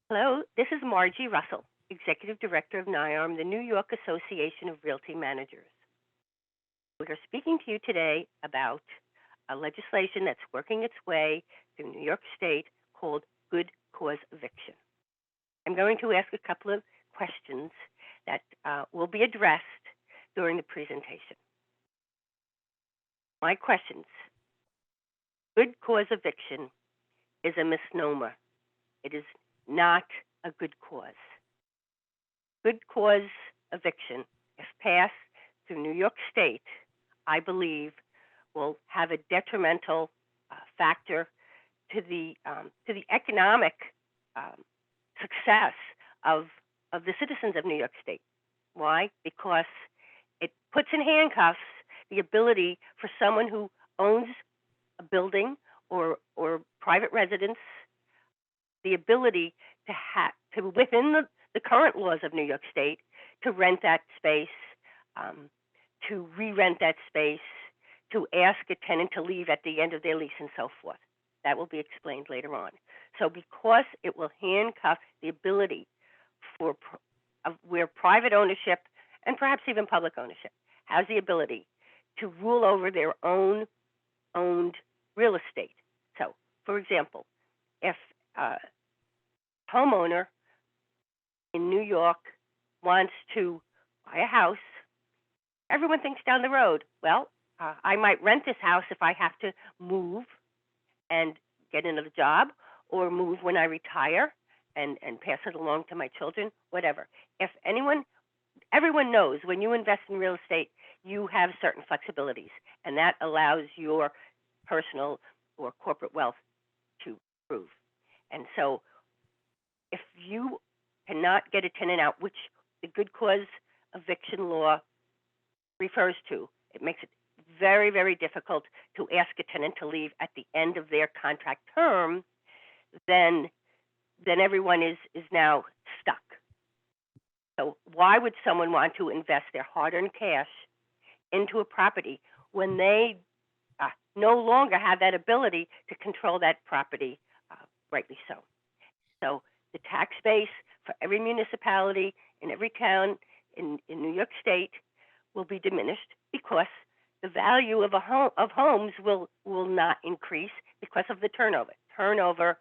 Hello, this is Margie Russell, Executive Director of NYARM, the New York Association of Realty Managers. We are speaking to you today about a legislation that's working its way through New York State called Good Cause Eviction. I'm going to ask a couple of questions that will be addressed during the presentation. My questions. Good cause eviction is a misnomer. It is not a good cause. Good cause eviction, if passed through New York State, I believe will have a detrimental factor to the economic success of the citizens of New York State. Why? Because it puts in handcuffs the ability for someone who owns a building or private residence, the ability to within the current laws of New York State, to rent that space, to re-rent that space, to ask a tenant to leave at the end of their lease, and so forth. That will be explained later on. So because it will handcuff the ability for where private ownership and perhaps even public ownership has the ability to rule over their own owned real estate. So, for example, if a homeowner in New York wants to buy a house, everyone thinks down the road, well, I might rent this house if I have to move and get another job, or move when I retire and pass it along to my children, whatever. If everyone knows when you invest in real estate, you have certain flexibilities, and that allows your personal or corporate wealth to improve. And so if you cannot get a tenant out, which the good cause eviction law refers to, it makes it very, very difficult to ask a tenant to leave at the end of their contract term, then everyone is now stuck. So why would someone want to invest their hard-earned cash into a property when they no longer have that ability to control that property, rightly so? So the tax base for every municipality in every town in New York State will be diminished because the value of homes will not increase because of the turnover. Turnover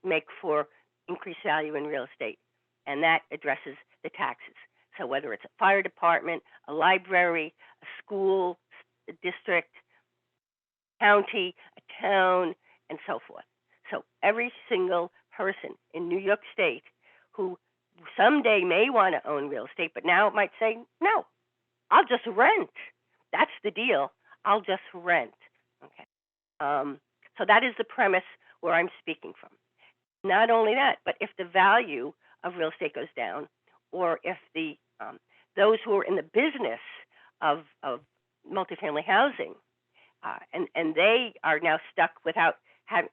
make for increased value in real estate, and that addresses the taxes. So whether it's a fire department, a library, a school, a district, county, a town, and so forth. So every single person in New York State who someday may want to own real estate, but now might say, no, I'll just rent. That's the deal. I'll just rent. Okay. So that is the premise where I'm speaking from. Not only that, but if the value of real estate goes down, or if those who are in the business of multifamily housing, and they are now stuck without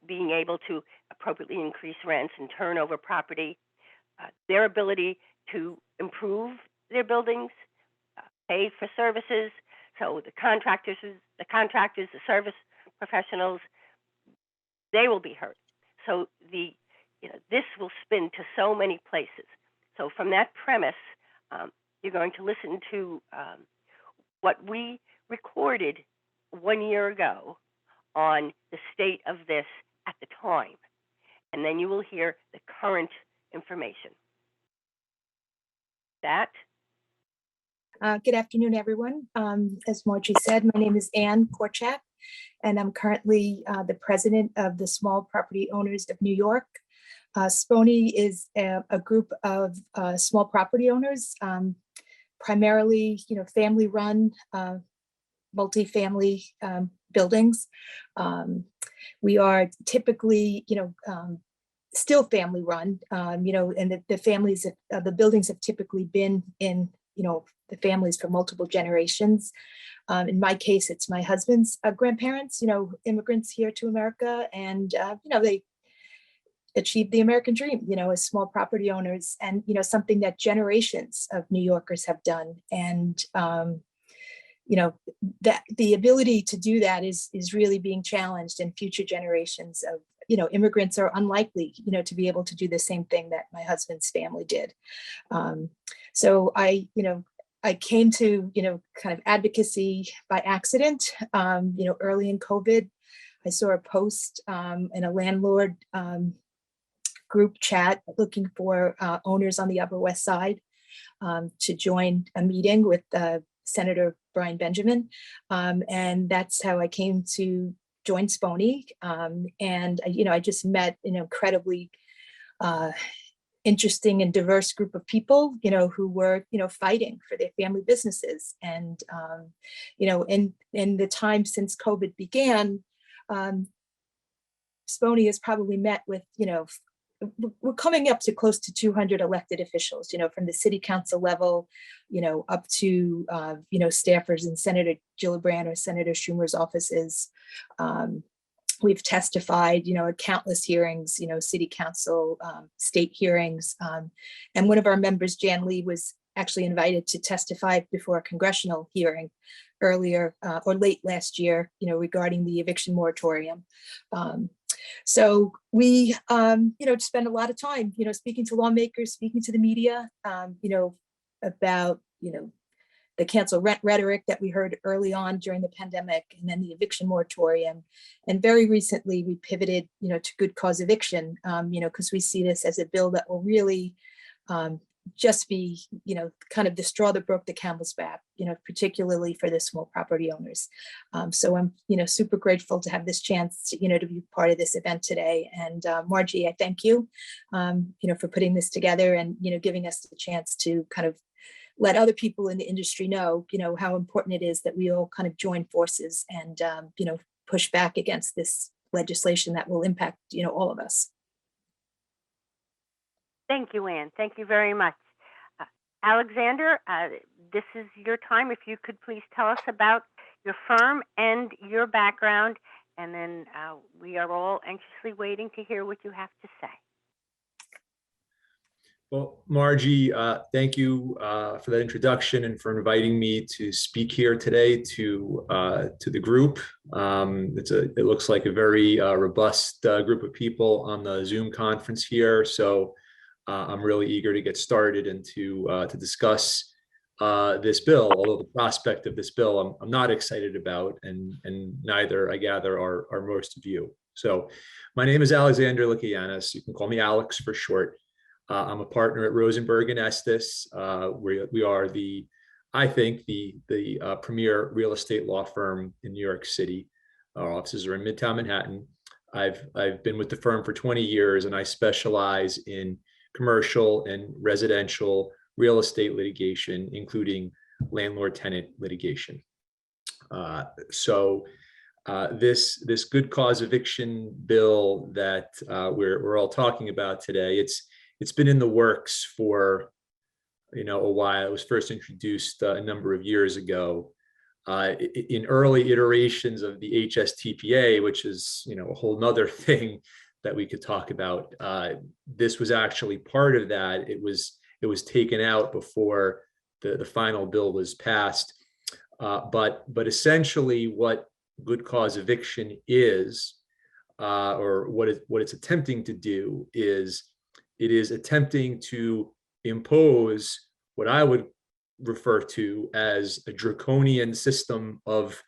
being able to appropriately increase rents and turn over property, their ability to improve their buildings, pay for services. So the contractors, the service professionals, they will be hurt. So this will spin to so many places. So from that premise, you're going to listen to what we recorded 1 year ago on the state of this at the time, and then you will hear the current information. Good afternoon, everyone. As Margie said, my name is Ann Korchak, and I'm currently the president of the Small Property Owners of New York. SPONY is a group of small property owners, primarily, family-run, multifamily buildings. We are typically, still family-run, and the families, the buildings have typically been in, the families for multiple generations. In my case, it's my husband's grandparents, immigrants here to America, and they achieved the American dream, as small property owners, and something that generations of New Yorkers have done. And you know, that the ability to do that is really being challenged, and future generations of, you know, immigrants are unlikely, you know, to be able to do the same thing that my husband's family did. So I came to, you know, kind of advocacy by accident. You know, early in COVID, I saw a post in a landlord group chat looking for owners on the Upper West Side to join a meeting with Senator Brian Benjamin. And that's how I came to join SPONY. And, you know, I just met an incredibly interesting and diverse group of people, you know, who were, you know, fighting for their family businesses. And, you know, in the time since COVID began, SPONY has probably met with, you know, we're coming up to close to 200 elected officials, you know, from the city council level, you know, up to, you know, staffers in Senator Gillibrand or Senator Schumer's offices. We've testified, you know, at countless hearings, you know, city council, state hearings. And one of our members, Jan Lee, was actually invited to testify before a congressional hearing earlier or late last year, you know, regarding the eviction moratorium. So we, you know, spend a lot of time, you know, speaking to lawmakers, speaking to the media, you know, about, you know, the cancel rent rhetoric that we heard early on during the pandemic, and then the eviction moratorium. And very recently we pivoted, you know, to good cause eviction, you know, because we see this as a bill that will really just be, you know, kind of the straw that broke the camel's back, you know, particularly for the small property owners. So I'm, you know, super grateful to have this chance to, you know, to be part of this event today. And Margie, I thank you, you know, for putting this together and, you know, giving us the chance to kind of let other people in the industry know, you know, how important it is that we all kind of join forces and, you know, push back against this legislation that will impact, you know, all of us. Thank you, Ann. Thank you very much. Alexander, this is your time. If you could please tell us about your firm and your background, and then we are all anxiously waiting to hear what you have to say. Well, Margie, thank you for that introduction and for inviting me to speak here today to the group. It looks like a very robust group of people on the Zoom conference here. So I'm really eager to get started and to discuss this bill, although the prospect of this bill I'm not excited about, and neither, I gather, are most of you. So my name is Alexander Lycoyannis. You can call me Alex for short. I'm a partner at Rosenberg and Estes. We are I think the premier real estate law firm in New York City. Our offices are in Midtown Manhattan. I've been with the firm for 20 years, and I specialize in commercial and residential real estate litigation, including landlord-tenant litigation. This good cause eviction bill that we're all talking about today, it's been in the works for, you know, a while. It was first introduced a number of years ago in early iterations of the HSTPA, which is, you know, a whole nother thing that we could talk about. This was actually part of that. It was taken out before the final bill was passed. But essentially, what good cause eviction is, or what it's attempting to do, is it is attempting to impose what I would refer to as a draconian system of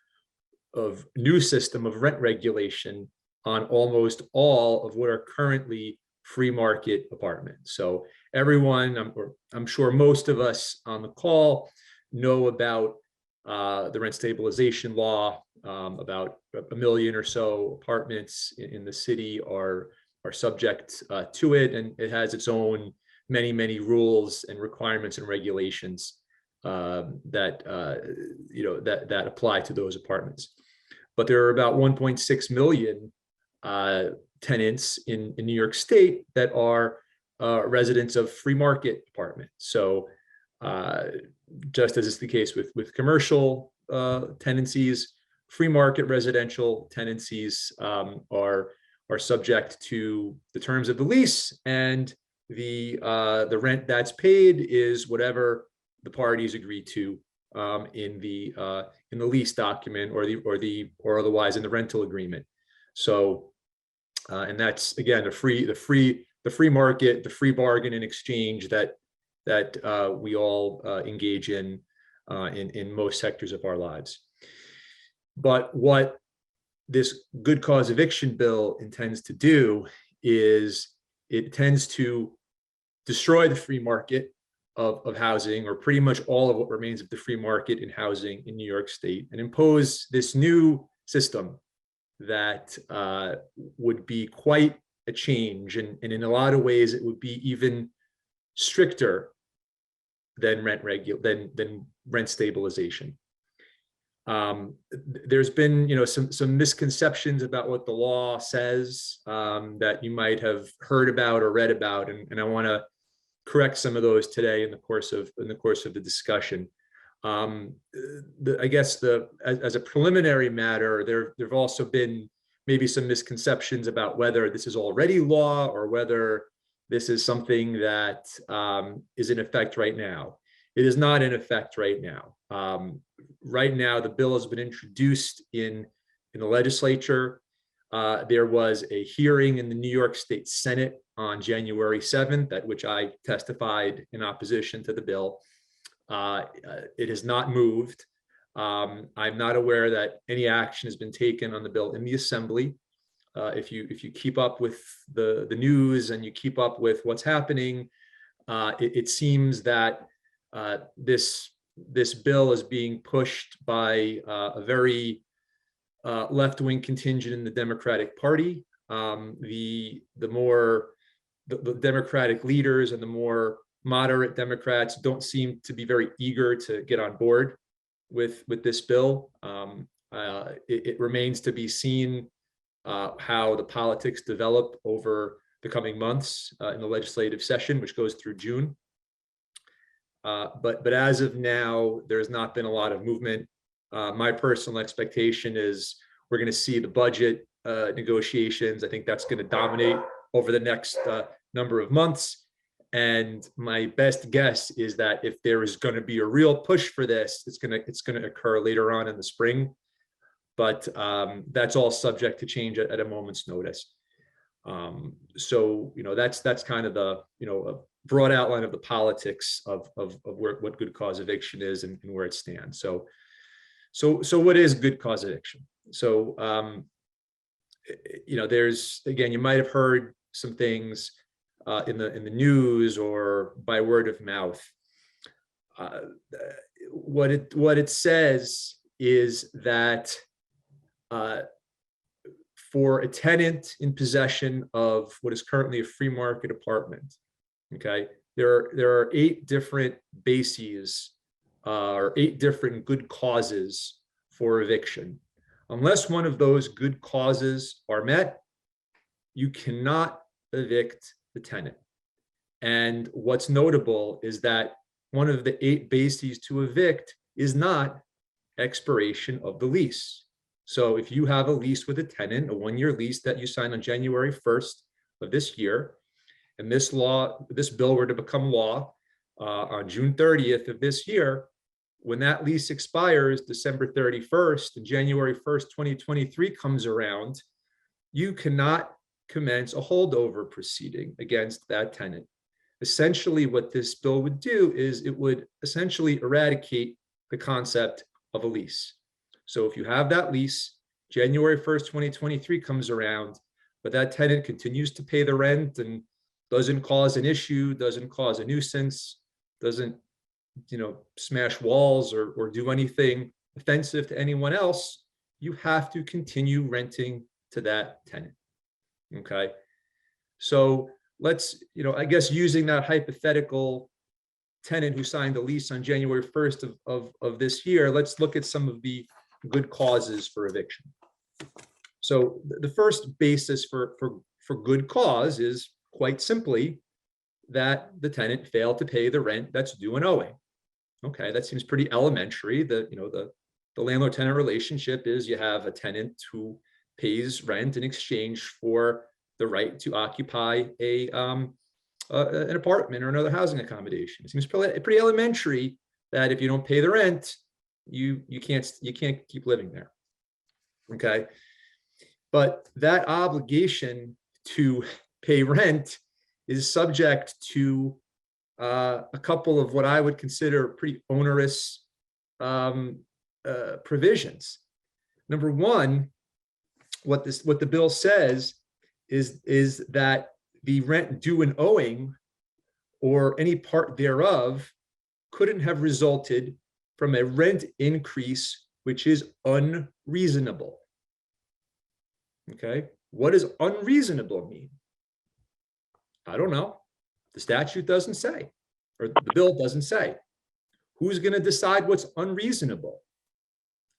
new system of rent regulation on almost all of what are currently free market apartments. So everyone, I'm sure most of us on the call know about the rent stabilization law. About 1 million or so apartments in the city are subject to it, and it has its own many rules and requirements and regulations that apply to those apartments. But there are about 1.6 million tenants in New York State that are residents of free market apartments. So just as is the case with commercial tenancies, free market residential tenancies are subject to the terms of the lease, and the rent that's paid is whatever the parties agree to in the lease document or otherwise in the rental agreement. So, and that's again the free market, the free bargain and exchange that we all engage in most sectors of our lives. But what this good cause eviction bill intends to do is it tends to destroy the free market of housing, or pretty much all of what remains of the free market in housing in New York State, and impose this new system that would be quite a change, and in a lot of ways it would be even stricter than rent stabilization. There's been, some misconceptions about what the law says that you might have heard about or read about, and I want to correct some of those today in the course of the discussion. I guess as a preliminary matter, there've also been maybe some misconceptions about whether this is already law or whether this is something that is in effect right now. It is not in effect right now. Right now, the bill has been introduced in the legislature. There was a hearing in the New York State Senate on January 7th, at which I testified in opposition to the bill. It has not moved. I'm not aware that any action has been taken on the bill in the Assembly. If you keep up with the news and you keep up with what's happening, it seems that this bill is being pushed by a very left-wing contingent in the Democratic Party. The Democratic leaders and the more moderate Democrats don't seem to be very eager to get on board with this bill. It remains to be seen how the politics develop over the coming months in the legislative session, which goes through June. But as of now, there's not been a lot of movement. My personal expectation is we're going to see the budget negotiations. I think that's going to dominate over the next number of months. And my best guess is that if there is going to be a real push for this, it's going to occur later on in the spring. But that's all subject to change at a moment's notice. So that's kind of the a broad outline of the politics of what good cause eviction is and where it stands. So what is good cause eviction? So there's, again, you might have heard some things in the news or by word of mouth. What it says is that for a tenant in possession of what is currently a free market apartment, okay, there are 8 different bases or 8 different good causes for eviction. Unless one of those good causes are met, you cannot evict the tenant. And what's notable is that one of the 8 bases to evict is not expiration of the lease. So if you have a lease with a tenant, a 1-year lease that you signed on January 1st of this year, and this bill were to become law on June 30th of this year, when that lease expires December 31st and January 1st, 2023 comes around, you cannot commence a holdover proceeding against that tenant. Essentially, what this bill would do is it would essentially eradicate the concept of a lease. So if you have that lease, January 1st, 2023 comes around, but that tenant continues to pay the rent and doesn't cause an issue, doesn't cause a nuisance, doesn't smash walls or do anything offensive to anyone else, you have to continue renting to that tenant. Okay. So let's, I guess using that hypothetical tenant who signed the lease on January 1st of this year, let's look at some of the good causes for eviction. So the first basis for good cause is quite simply that the tenant failed to pay the rent that's due and owing. Okay, that seems pretty elementary. The landlord-tenant relationship is you have a tenant who pays rent in exchange for the right to occupy an apartment or another housing accommodation. It seems pretty elementary that if you don't pay the rent, you can't keep living there. Okay. But that obligation to pay rent is subject to a couple of what I would consider pretty onerous provisions. Number one, what the bill says is that the rent due and owing or any part thereof couldn't have resulted from a rent increase which is unreasonable. Okay, what does unreasonable mean? I don't know. The statute doesn't say, or the bill doesn't say. Who's going to decide what's unreasonable?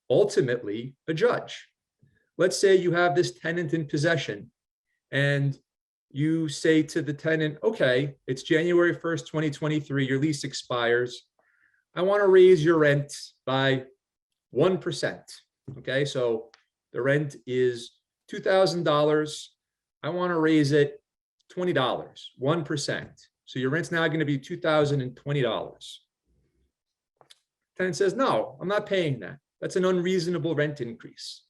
Ultimately, a judge. Let's say you have this tenant in possession and you say to the tenant, okay, it's January 1st, 2023, your lease expires. I want to raise your rent by 1%. Okay, so the rent is $2,000. I want to raise it $20, 1%. So your rent's now going to be $2,020. Tenant says, no, I'm not paying that. That's an unreasonable rent increase.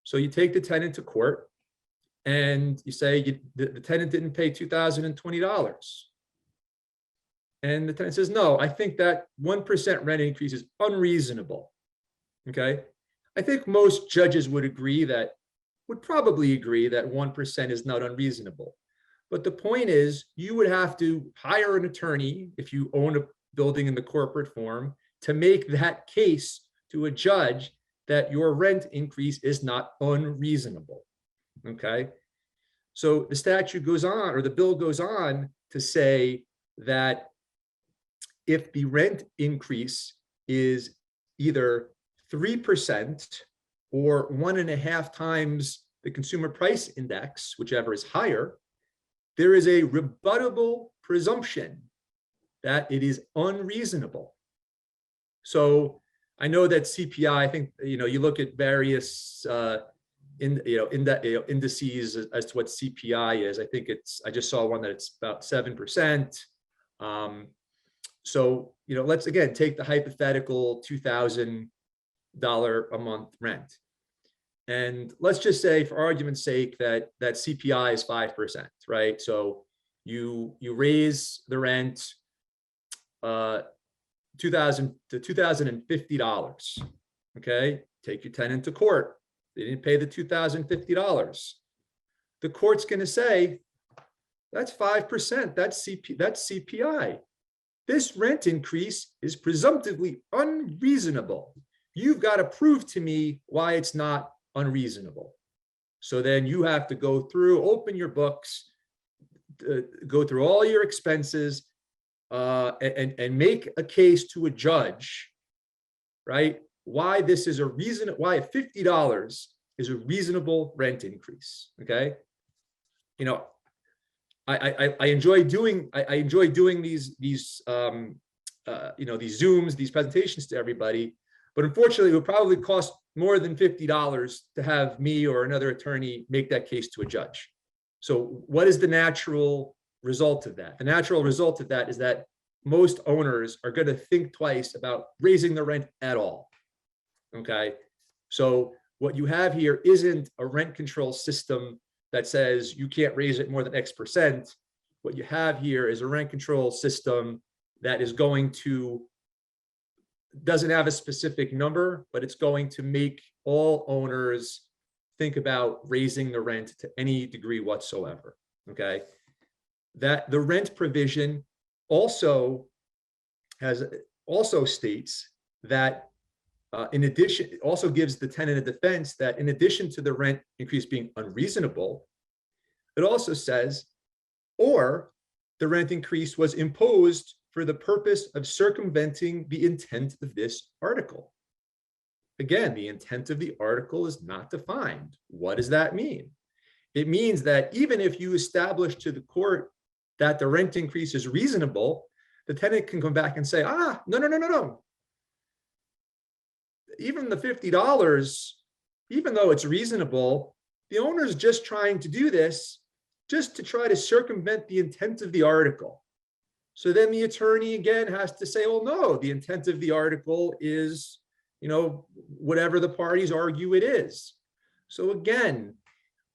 So you take the tenant to court and you say the tenant didn't pay $2,020. And the tenant says, no, I think that 1% rent increase is unreasonable. Okay. I think most judges would probably agree that 1% is not unreasonable. But the point is, you would have to hire an attorney if you own a building in the corporate form to make that case to a judge that your rent increase is not unreasonable. Okay. So the statute goes on, or the bill goes on to say that if the rent increase is either 3% or 1.5 times the consumer price index, whichever is higher, there is a rebuttable presumption that it is unreasonable. So I know that CPI, I think, you look at various indices as to what CPI is. I think I just saw one that it's about 7%. So, let's again take the hypothetical $2,000 a month rent. And let's just say, for argument's sake, that CPI is 5%, right? So you raise the rent $2,000 to $2,050. Okay, take your tenant to court. They didn't pay the $2,050. The court's going to say that's 5%. That's CPI. This rent increase is presumptively unreasonable. You've got to prove to me why it's not unreasonable. So then you have to go through, open your books, go through all your expenses, and make a case to a judge, right? Why this is why $50 is a reasonable rent increase. Okay, I enjoy doing these Zooms, these presentations to everybody, but unfortunately, it would probably cost more than $50 to have me or another attorney make that case to a judge. So what is the natural result of that? The natural result of that is that most owners are going to think twice about raising the rent at all. Okay, so what you have here isn't a rent control system that says you can't raise it more than X%. What you have here is a rent control system that is doesn't have a specific number, but it's going to make all owners think about raising the rent to any degree whatsoever. Okay, that the rent provision also states that in addition, it also gives the tenant a defense that in addition to the rent increase being unreasonable, it also says, or the rent increase was imposed for the purpose of circumventing the intent of this article. Again, the intent of the article is not defined. What does that mean? It means that even if you establish to the court that the rent increase is reasonable, the tenant can come back and say, no. Even the $50, even though it's reasonable, the owner's just trying to do this just to try to circumvent the intent of the article. So then the attorney again has to say, well, no, the intent of the article is whatever the parties argue it is. So again,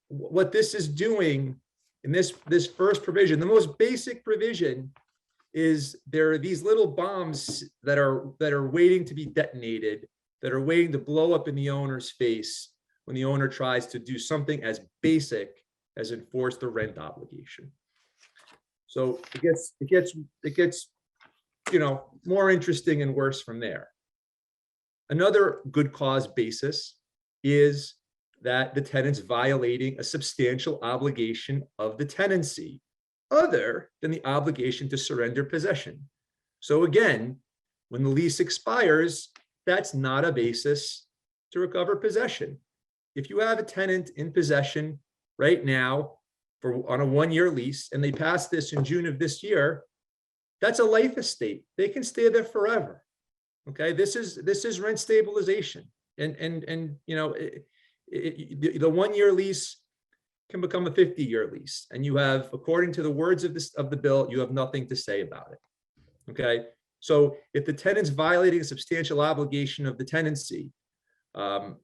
what this is doing in this first provision, the most basic provision, is there are these little bombs that are waiting to be detonated, that are waiting to blow up in the owner's face when the owner tries to do something as basic as enforce the rent obligation. So it gets more interesting and worse from there. Another good cause basis is that the tenant's violating a substantial obligation of the tenancy other than the obligation to surrender possession. So again, when the lease expires, that's not a basis to recover possession. If you have a tenant in possession right now on a 1-year lease and they pass this in June of this year, that's a life estate. They can stay there forever. Okay, this is rent stabilization, and the 1-year lease can become a 50-year lease, and you have, according to the words of the bill, you have nothing to say about it. Okay, so if the tenant's violating a substantial obligation of the tenancy, they're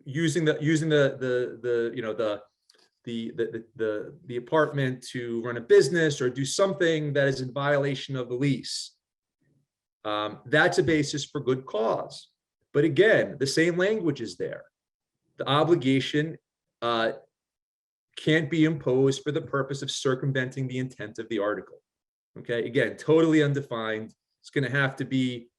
using the apartment to run a business or do something that is in violation of the lease, that's a basis for good cause. But again, the same language is there. The obligation can't be imposed for the purpose of circumventing the intent of the article. Okay, again, totally undefined. It's going to have to be,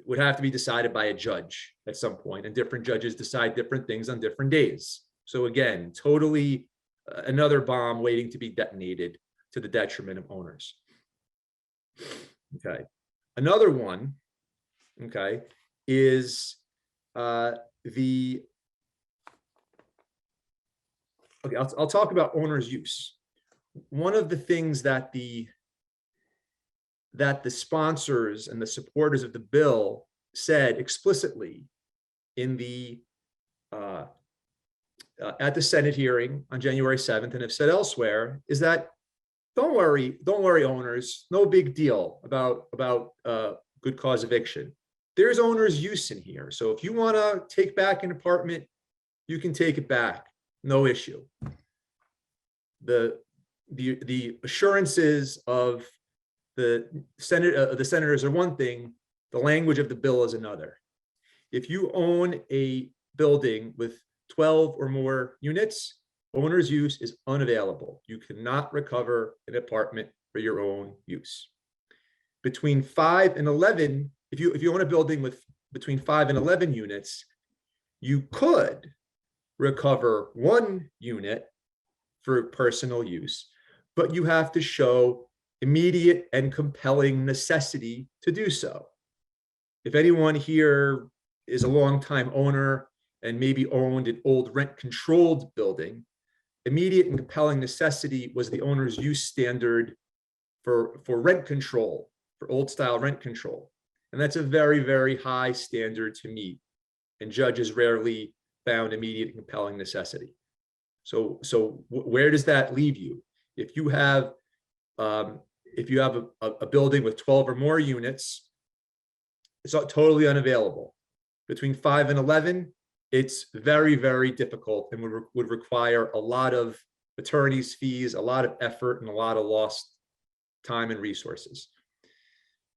would have to be decided by a judge at some point, and different judges decide different things on different days. So again, totally another bomb waiting to be detonated to the detriment of owners. Okay, another one, okay, is I'll talk about owner's use. One of the things that the sponsors and the supporters of the bill said explicitly in the at the Senate hearing on January 7th, and have said elsewhere, is that don't worry, owners, no big deal about good cause eviction. There's owner's use in here. So if you want to take back an apartment, you can take it back, no issue. The assurances of the senators are one thing, the language of the bill is another. If you own a building with 12 or more units, owner's use is unavailable. You cannot recover an apartment for your own use. Between 5 and 11, if you own a building with between 5 and 11 units, you could recover 1 unit for personal use, but you have to show immediate and compelling necessity to do so. If anyone here is a longtime owner and maybe owned an old rent-controlled building, immediate and compelling necessity was the owner's use standard for rent control, for old-style rent control. And that's a very, very high standard to meet. And judges rarely found immediate and compelling necessity. So where does that leave you? If you have a building with 12 or more units, it's totally unavailable. Between 5 and 11, it's very, very difficult and would require a lot of attorney's fees, a lot of effort, and a lot of lost time and resources.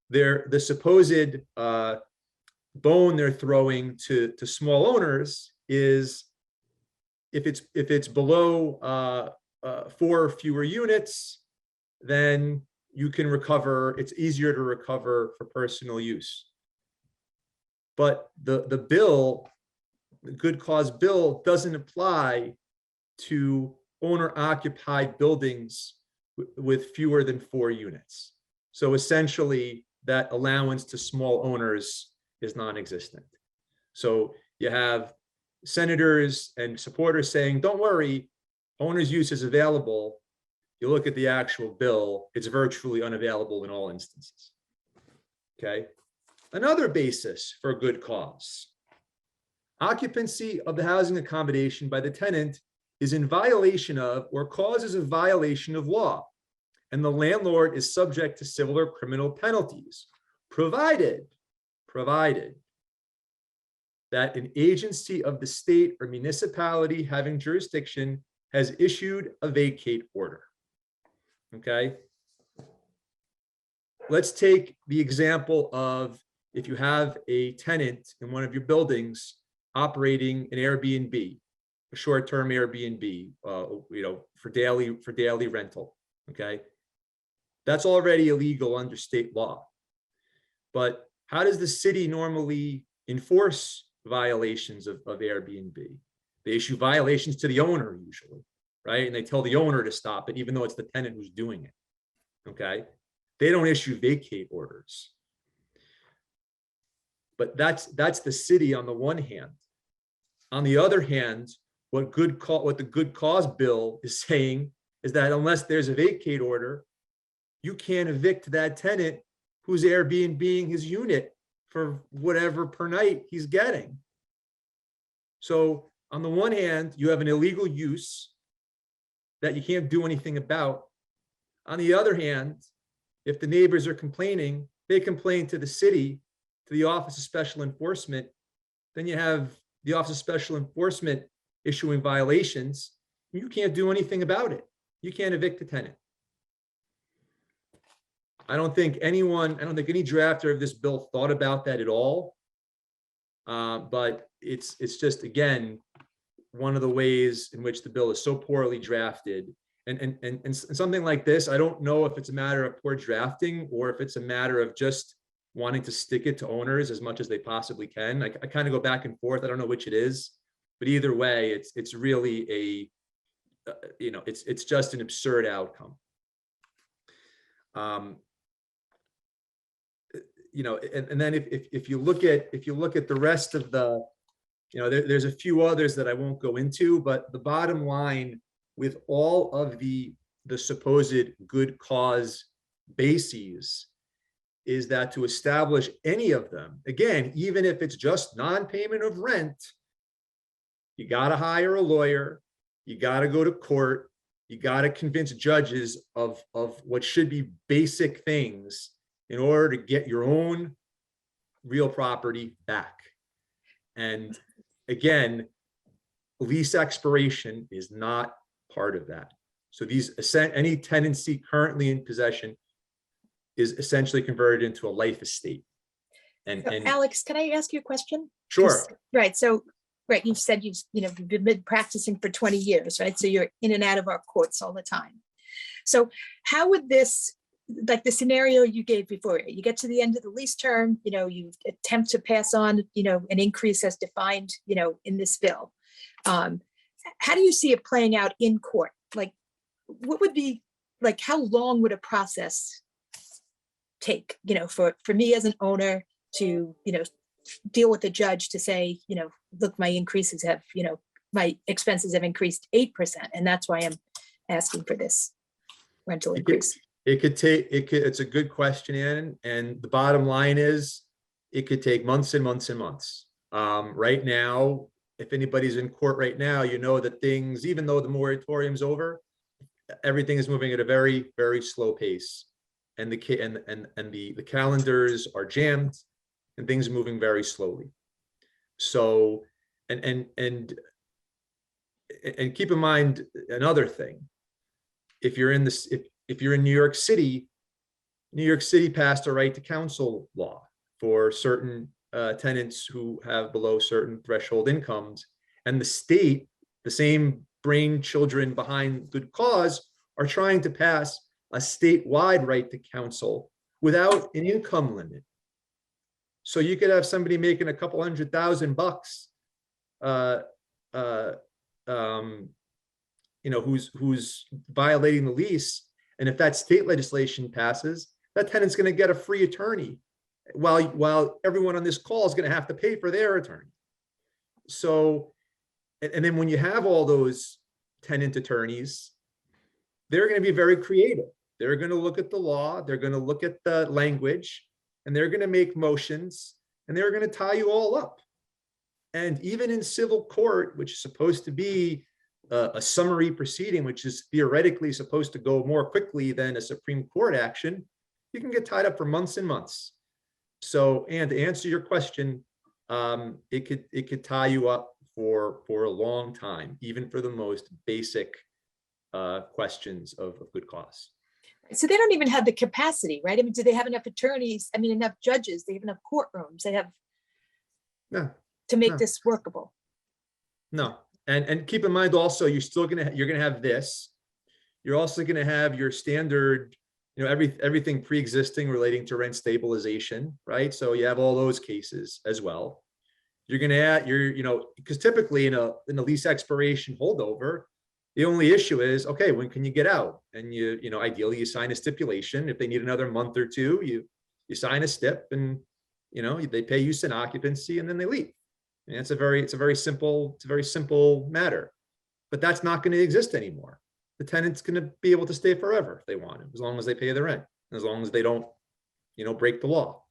The supposed bone they're throwing to small owners is if it's below 4 or fewer units, then you can recover. It's easier to recover for personal use. But the bill, the good cause bill, doesn't apply to owner-occupied buildings with fewer than 4 units. So essentially, that allowance to small owners is non-existent. So you have senators and supporters saying, don't worry, owner's use is available. You look at the actual bill, it's virtually unavailable in all instances. Okay. Another basis for a good cause. Occupancy of the housing accommodation by the tenant is in violation of or causes a violation of law, and the landlord is subject to civil or criminal penalties, provided provided that an agency of the state or municipality having jurisdiction has issued a vacate order. Okay. Let's take the example of if you have a tenant in one of your buildings operating an Airbnb, a short-term Airbnb, for daily rental. Okay. That's already illegal under state law. But how does the city normally enforce violations of Airbnb? They issue violations to the owner usually, right? And they tell the owner to stop it, even though it's the tenant who's doing it. Okay. They don't issue vacate orders. But that's the city on the one hand. On the other hand, what the good cause bill is saying is that unless there's a vacate order, you can't evict that tenant who's Airbnb-ing his unit for whatever per night he's getting. So on the one hand, you have an illegal use that you can't do anything about. On the other hand, if the neighbors are complaining, they complain to the city, to the Office of Special Enforcement. Then you have the Office of Special Enforcement issuing violations. You can't do anything about it. You can't evict the tenant. I don't think any drafter of this bill thought about that at all. But it's just, again, one of the ways in which the bill is so poorly drafted. And something like this, I don't know if it's a matter of poor drafting or if it's a matter of just wanting to stick it to owners as much as they possibly can. I kind of go back and forth. I don't know which it is, but either way, it's really it's just an absurd outcome. And then if you look at the rest of the, there's a few others that I won't go into, but the bottom line with all of the supposed good cause bases is that to establish any of them, again, even if it's just non-payment of rent, you got to hire a lawyer, you got to go to court, you got to convince judges of what should be basic things in order to get your own real property back. And again, lease expiration is not part of that. So any tenancy currently in possession is essentially converted into a life estate. And Alex, can I ask you a question? Sure. Right. So, right. You've said you've been practicing for 20 years, right? So you're in and out of our courts all the time. So how would this, like the scenario you gave before, you get to the end of the lease term, you attempt to pass on, an increase as defined, in this bill. How do you see it playing out in court? Like, what would be, like, how long would a process take, for me as an owner to, deal with the judge to say, look, my increases have, my expenses have increased 8%. And that's why I'm asking for this rental increase. It's a good question, Ann. And the bottom line is it could take months and months and months. Right now, if anybody's in court right now, that things, even though the moratorium's over, everything is moving at a very, very slow pace. And the calendars are jammed and things are moving very slowly. So, and keep in mind another thing. If you're in New York City passed a right to counsel law for certain tenants who have below certain threshold incomes, and the state, the same brain children behind good cause, are trying to pass a statewide right to counsel without an income limit. So you could have somebody making a couple $100,000, who's violating the lease. And if that state legislation passes, that tenant's going to get a free attorney, while everyone on this call is going to have to pay for their attorney. So, and then when you have all those tenant attorneys, they're going to be very creative. They're going to look at the law, they're going to look at the language, and they're going to make motions, and they're going to tie you all up. And even in civil court, which is supposed to be a summary proceeding, which is theoretically supposed to go more quickly than a Supreme Court action, you can get tied up for months and months. So, and to answer your question, it could tie you up for a long time, even for the most basic questions of good cause. So they don't even have the capacity, right? I mean, do they have enough attorneys? I mean, enough judges? They have enough courtrooms? They have No, to make no. this workable? No. And keep in mind also, you're gonna have this. You're also gonna have your standard, everything pre-existing relating to rent stabilization, right? So you have all those cases as well. You're gonna add because typically in a lease expiration holdover, the only issue is, okay, when can you get out? And ideally you sign a stipulation. If they need another month or two, you sign a stip, and they pay use and occupancy, and then they leave. And it's a very simple matter. But that's not going to exist anymore. The tenant's going to be able to stay forever if they want it, as long as they pay the rent, as long as they don't break the law.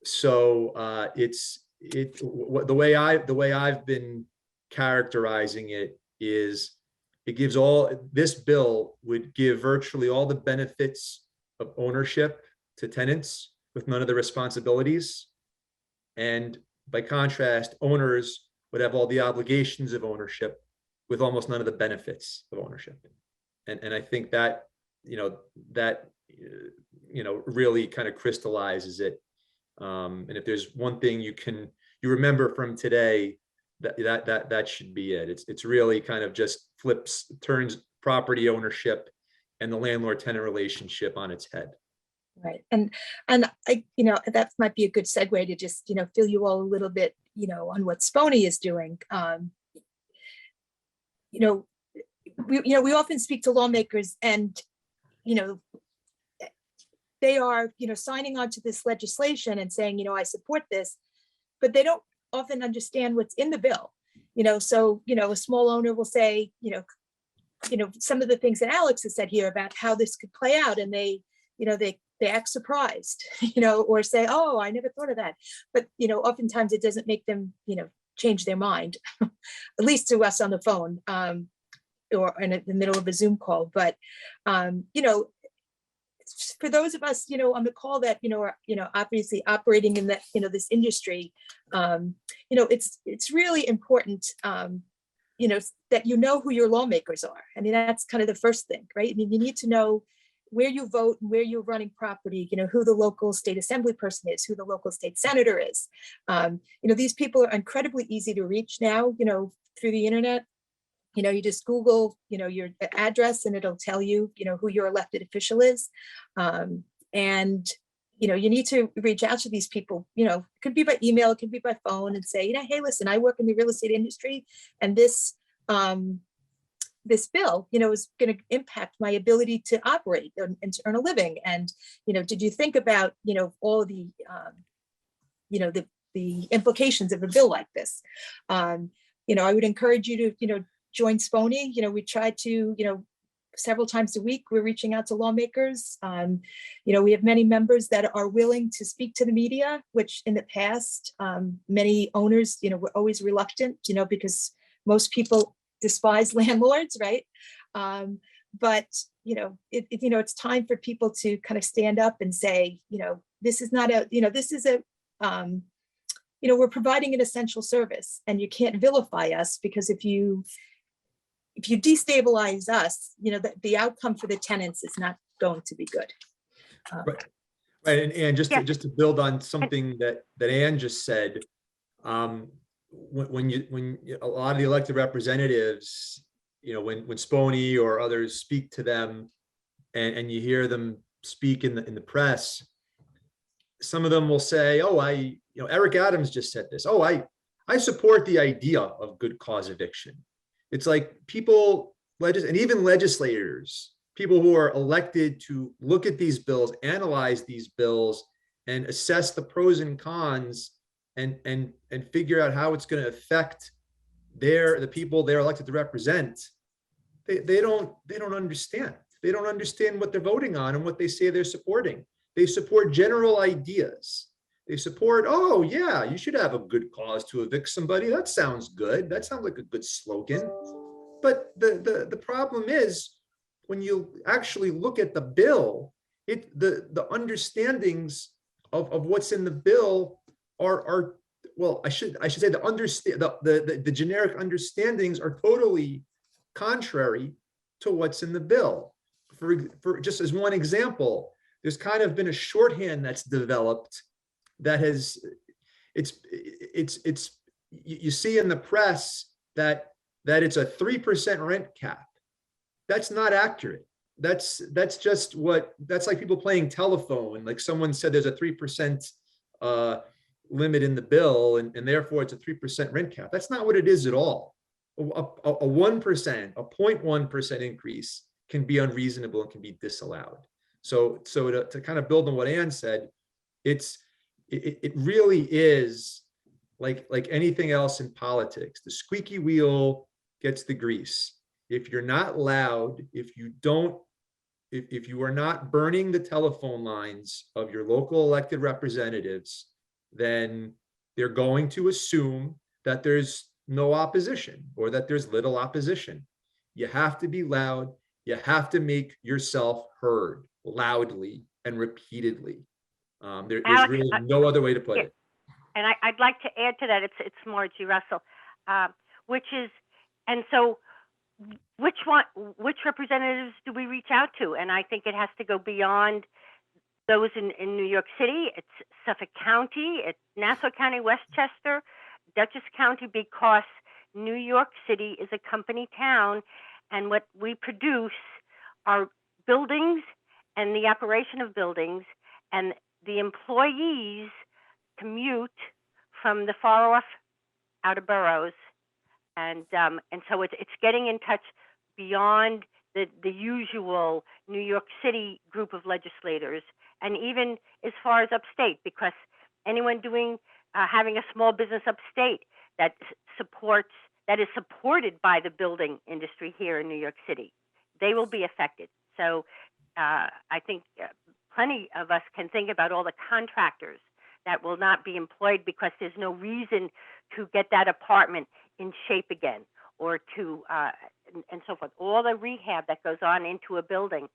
So the way I've been characterizing it is, this bill would give virtually all the benefits of ownership to tenants with none of the responsibilities. And by contrast, owners would have all the obligations of ownership with almost none of the benefits of ownership. And I think that, really kind of crystallizes it. And if there's one thing you remember from today, that should be it. It's really kind of just turns property ownership and the landlord-tenant relationship on its head. Right. And I, that might be a good segue to just, fill you all a little bit, on what SPONY is doing. We often speak to lawmakers, and, they are, signing on to this legislation and saying, I support this, but they don't often understand what's in the bill. So, a small owner will say, some of the things that Alex has said here about how this could play out, and they act surprised, or say, oh, I never thought of that. But, oftentimes it doesn't make them, change their mind, at least to us on the phone, or in the middle of a Zoom call. But, for those of us, on the call that, are, obviously operating in that, this industry, it's really important, that who your lawmakers are. I mean, that's kind of the first thing, right? I mean, you need to know where you vote and where you're running property, who the local state assembly person is, who the local state senator is. These people are incredibly easy to reach now, through the internet. You just Google, your address, and it'll tell you, who your elected official is. And, you need to reach out to these people, it could be by email, it could be by phone, and say, hey, listen, I work in the real estate industry, and this bill, is going to impact my ability to operate and to earn a living. And, did you think about, all the, the implications of a bill like this? I would encourage you to, join SPONY. We try to, several times a week, we're reaching out to lawmakers. We have many members that are willing to speak to the media, which in the past, many owners, were always reluctant, because most people despise landlords, right? But, it's time for people to kind of stand up and say, this is not this is a, we're providing an essential service, and you can't vilify us, because if you destabilize us, the outcome for the tenants is not going to be good. Right. And just to build on something that Ann just said, when a lot of the elected representatives, when SPONY or others speak to them, and you hear them speak in the press, some of them will say, oh, Eric Adams just said this. Oh, I support the idea of good cause eviction. It's like people, and even legislators, people who are elected to look at these bills, analyze these bills, and assess the pros and cons, and figure out how it's going to affect the people they're elected to represent. They don't understand. They don't understand what they're voting on and what they say they're supporting. They support general ideas. They support, oh yeah, you should have a good cause to evict somebody. That sounds good. That sounds like a good slogan. But the problem is, when you actually look at the bill, the understandings of what's in the bill are well, I should say the generic understandings are totally contrary to what's in the bill. For just as one example, there's kind of been a shorthand that's developed that has you see in the press that it's a 3% rent cap. That's not accurate. That's just that's like people playing telephone. Like someone said there's a 3% limit in the bill and therefore it's a 3% rent cap. That's not what it is at all. A 1%, a 0.1% increase can be unreasonable and can be disallowed. So to kind of build on what Ann said, it really is like anything else in politics. The squeaky wheel gets the grease. If you're not loud, if you are not burning the telephone lines of your local elected representatives, then they're going to assume that there's no opposition or that there's little opposition. You have to be loud. You have to make yourself heard loudly and repeatedly. There's Alex, really no other way to put it. And I'd like to add to that. It's Margie Russell, which is, and so which representatives do we reach out to? And I think it has to go beyond those in New York City. It's Suffolk County, it's Nassau County, Westchester, Dutchess County, because New York City is a company town, and what we produce are buildings and the operation of buildings, and the employees commute from the far off outer boroughs, and so it's getting in touch beyond the usual New York City group of legislators, and even as far as upstate, because anyone doing having a small business upstate that is supported by the building industry here in New York City, they will be affected. So I think plenty of us can think about all the contractors that will not be employed because there's no reason to get that apartment in shape again, or to and so forth. All the rehab that goes on into a building,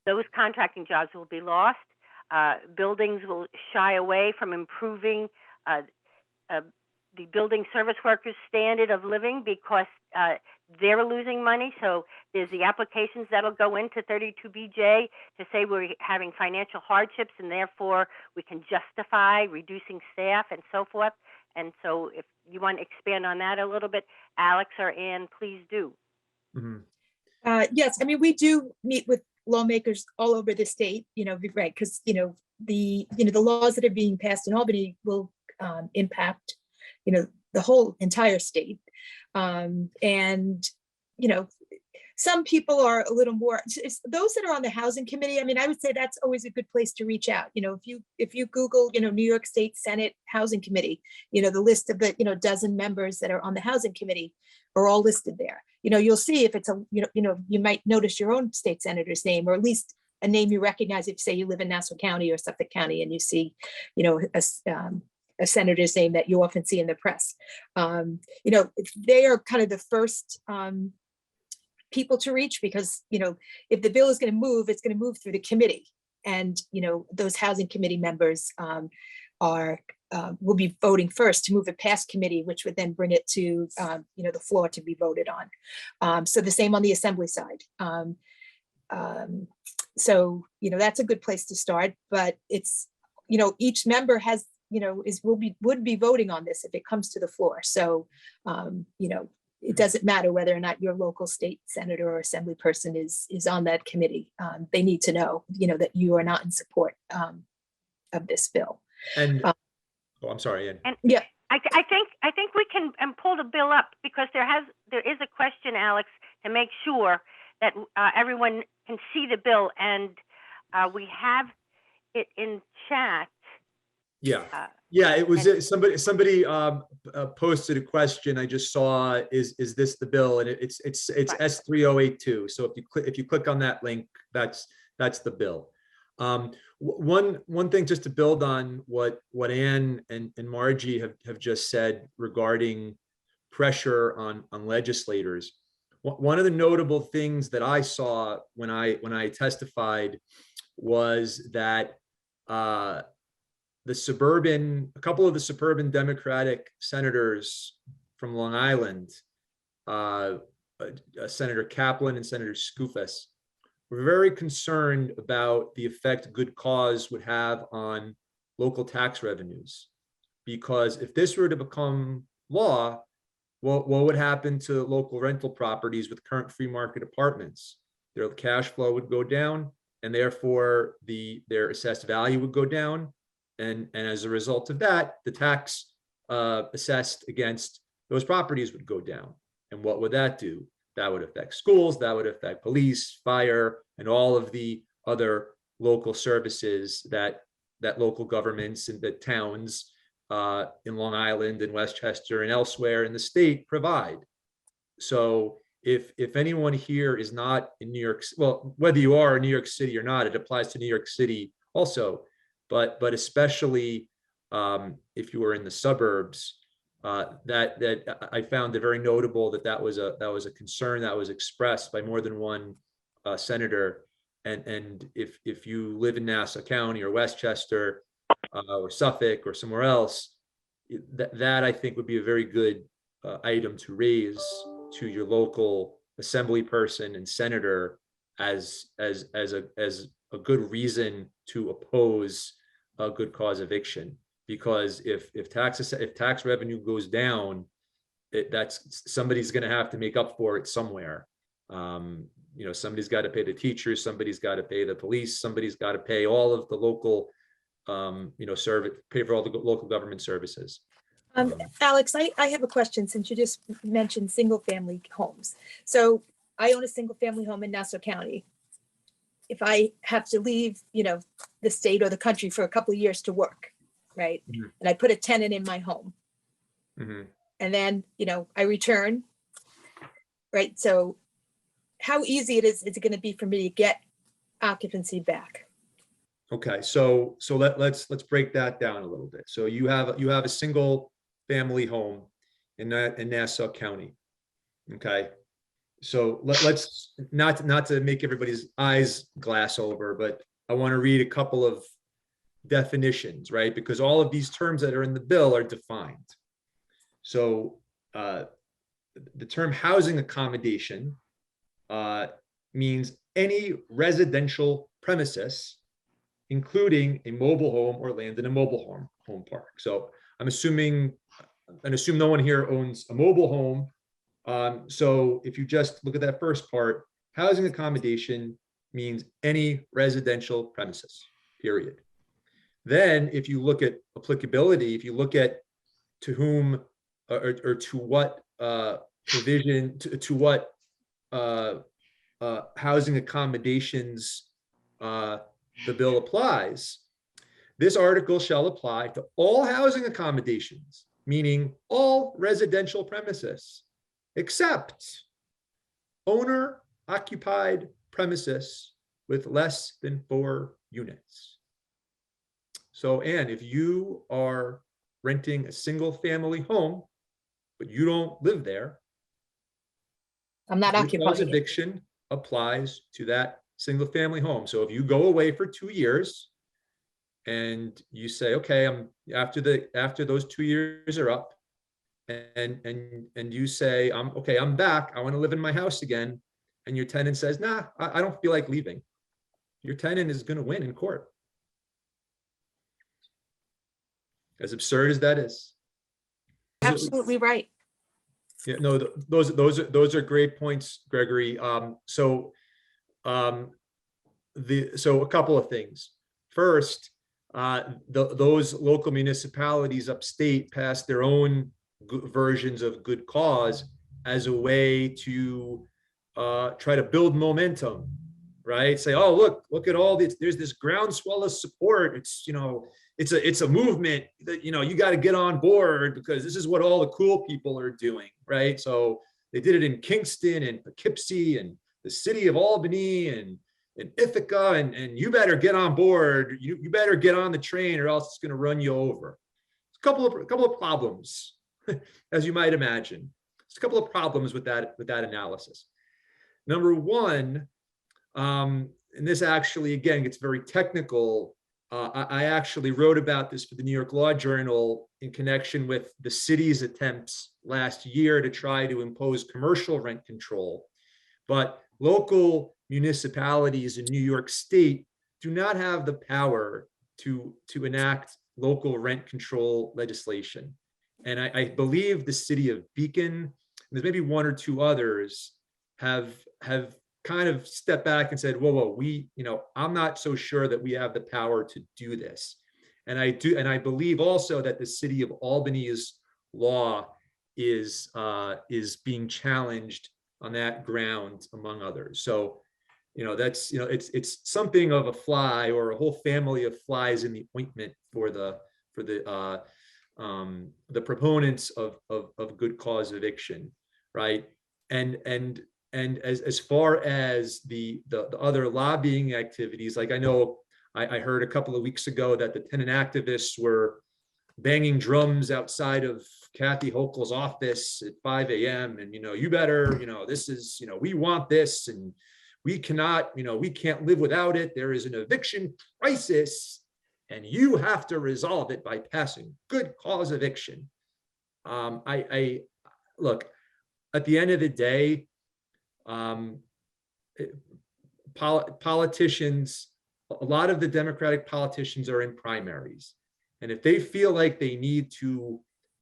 those contracting jobs will be lost. Buildings will shy away from improving the building service workers' standard of living because they're losing money. So there's the applications that'll go into 32BJ to say we're having financial hardships and therefore we can justify reducing staff and so forth. And so if you want to expand on that a little bit, Alex or Ann, please do. Mm-hmm. Yes, I mean, we do meet with lawmakers all over the state, right, because, the laws that are being passed in Albany will impact, the whole entire state. And, some people are a little more, those that are on the housing committee, I mean, I would say that's always a good place to reach out. If you Google, New York State Senate Housing Committee, the list of the, dozen members that are on the housing committee are all listed there. You'll see if it's you might notice your own state senator's name, or at least a name you recognize if, say, you live in Nassau County or Suffolk County and you see, a senator's name that you often see in the press. They are kind of the first people to reach, because if the bill is going to move, it's going to move through the committee, and those housing committee members will be voting first to move it past committee, which would then bring it to the floor to be voted on. So the same on the assembly side. So that's a good place to start, but it's each member has would be voting on this if it comes to the floor. So it doesn't matter whether or not your local state senator or assembly person is on that committee. They need to know, that you are not in support of this bill. And I'm sorry, Ann. And yeah, I think we can pull the bill up, because there is a question, Alex, to make sure that everyone can see the bill, and we have it in chat. Yeah, it was somebody posted a question. I just saw, is this the bill? And it's right. S3082. So if you click on that link, that's the bill. One thing, just to build on what Ann and Margie have just said regarding pressure on legislators. One of the notable things that I saw when I testified was that a couple of the suburban Democratic senators from Long Island, Senator Kaplan and Senator Skoufis, were very concerned about the effect good cause would have on local tax revenues. Because if this were to become law, what would happen to local rental properties with current free market apartments? Their cash flow would go down, and therefore their assessed value would go down. And as a result of that, the tax assessed against those properties would go down. And what would that do? That would affect schools, that would affect police, fire, and all of the other local services that local governments and the towns in Long Island and Westchester and elsewhere in the state provide. So if anyone here is not in New York, well, whether you are in New York City or not, it applies to New York City also, but especially if you were in the suburbs, that I found it very notable that was a concern that was expressed by more than one senator. And if you live in Nassau County or Westchester or Suffolk or somewhere else, that I think would be a very good item to raise to your local assembly person and senator as a good reason to oppose a good cause eviction. Because if tax revenue goes down, that's somebody's going to have to make up for it somewhere. Somebody's got to pay the teachers, somebody's got to pay the police, somebody's got to pay all of the local pay for all the local government services. Alex, I have a question, since you just mentioned single family homes. So I own a single family home in Nassau County. If I have to leave, the state or the country for a couple of years to work, right? Mm-hmm. And I put a tenant in my home. Mm-hmm. And then, I return, right? So how easy is it going to be for me to get occupancy back? Okay, so let's break that down a little bit. So you have a single family home in Nassau County. Okay, so let's not to make everybody's eyes glass over, but I want to read a couple of definitions, right? Because all of these terms that are in the bill are defined. So the term housing accommodation means any residential premises, including a mobile home or land in a mobile home park. So I'm assuming no one here owns a mobile home. So if you just look at that first part, housing accommodation means any residential premises, period. Then if you look at applicability, if you look at to whom or to what provision, to what housing accommodations the bill applies, this article shall apply to all housing accommodations, meaning all residential premises, except owner occupied premises with less than 4 units. So, Anne, if you are renting a single family home, but you don't live there, I'm not occupying it. Eviction applies to that single family home. So if you go away for 2 years and you say, okay, I'm after those 2 years are up, and you say, I'm back, I want to live in my house again, and your tenant says, nah, I don't feel like leaving, your tenant is going to win in court. As absurd as that is. Absolutely right. Yeah, no, those are great points, Gregory. So a couple of things. First, those local municipalities upstate passed their own versions of good cause as a way to try to build momentum, right? Say, oh, look at all this. There's this groundswell of support. It's a movement that, you got to get on board because this is what all the cool people are doing, right? So they did it in Kingston and Poughkeepsie and the city of Albany and Ithaca, and you better get on board. You better get on the train or else it's going to run you over. A couple of problems, as you might imagine. There's a couple of problems with that analysis. Number one, and this actually again gets very technical. I actually wrote about this for the New York Law Journal in connection with the city's attempts last year to try to impose commercial rent control. But local municipalities in New York State do not have the power to enact local rent control legislation. And I believe the city of Beacon, and there's maybe one or two others, have kind of stepped back and said, whoa, I'm not so sure that we have the power to do this. And I believe also that the city of Albany's law is being challenged on that ground, among others. So, that's, it's something of a fly, or a whole family of flies in the ointment for the proponents of good cause eviction, right? And as far as the other lobbying activities, like I know I heard a couple of weeks ago that the tenant activists were banging drums outside of Kathy Hochul's office at 5 a.m. and, you better, this is, we want this, and we cannot, we can't live without it. There is an eviction crisis and you have to resolve it by passing good cause eviction. I look, at the end of the day, politicians, a lot of the Democratic politicians are in primaries. And if they feel like they need to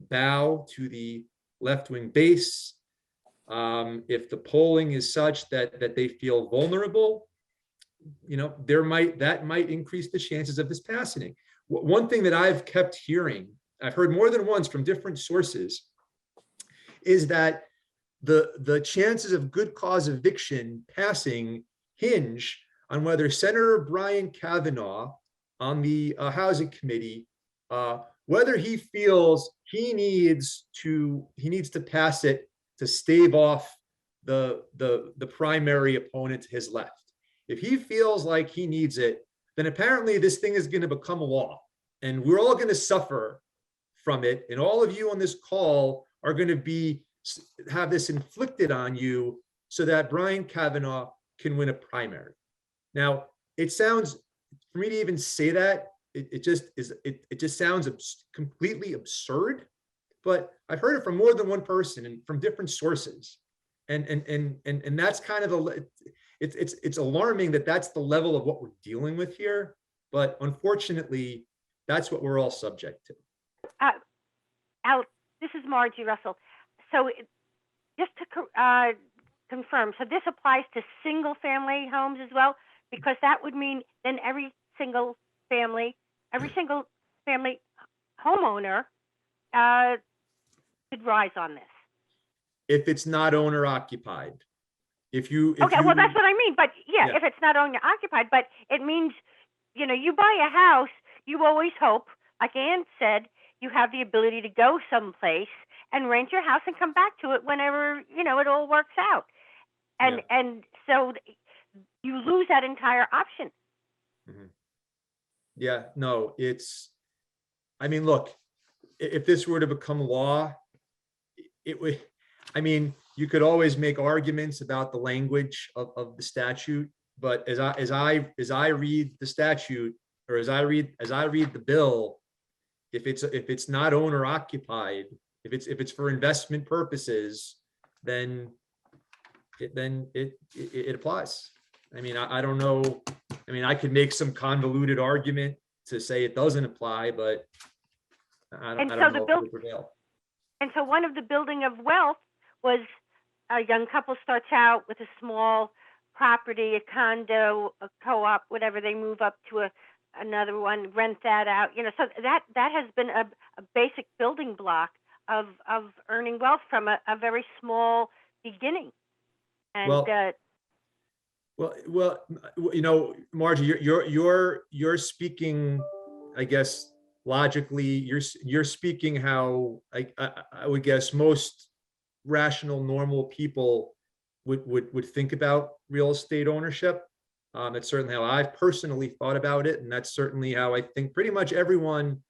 bow to the left-wing base, if the polling is such that they feel vulnerable, that might increase the chances of this passing. One thing that I've kept hearing, I've heard more than once from different sources, is that the chances of good cause eviction passing hinge on whether Senator Brian Kavanaugh on the Housing Committee, whether he feels he needs to pass it to stave off the primary opponent to his left. If he feels like he needs it, then apparently this thing is going to become a law, and we're all going to suffer from it. And all of you on this call are going to have this inflicted on you so that Brian Kavanaugh can win a primary. Now, it sounds, for me to even say that, it just sounds completely absurd. But I've heard it from more than one person and from different sources, and that's kind of it's alarming that that's the level of what we're dealing with here. But unfortunately, that's what we're all subject to. Al, this is Margie Russell. So just to confirm, so this applies to single family homes as well, because that would mean then every single family homeowner could rise on this. If it's not owner occupied. Well, that's what I mean. But yeah, if it's not owner occupied, but it means, you buy a house, you always hope, like Ann said, you have the ability to go someplace and rent your house and come back to it whenever, it all works out. And so you lose that entire option. Mm-hmm. Yeah, no, look, if this were to become law, it would, you could always make arguments about the language of the statute, but as I read the statute, or as I read the bill, if it's not owner occupied, if it's for investment purposes, then it applies. I don't know. I could make some convoluted argument to say it doesn't apply, but I don't know if it would prevail. And so one of the building of wealth was a young couple starts out with a small property, a condo, a co-op, whatever. They move up to another one, rent that out. So that has been a basic building block of earning wealth from a very small beginning. And Margie, you're speaking, I guess, logically. You're speaking how I would guess most rational, normal people would think about real estate ownership. That's certainly how I've personally thought about it, and that's certainly how I think pretty much everyone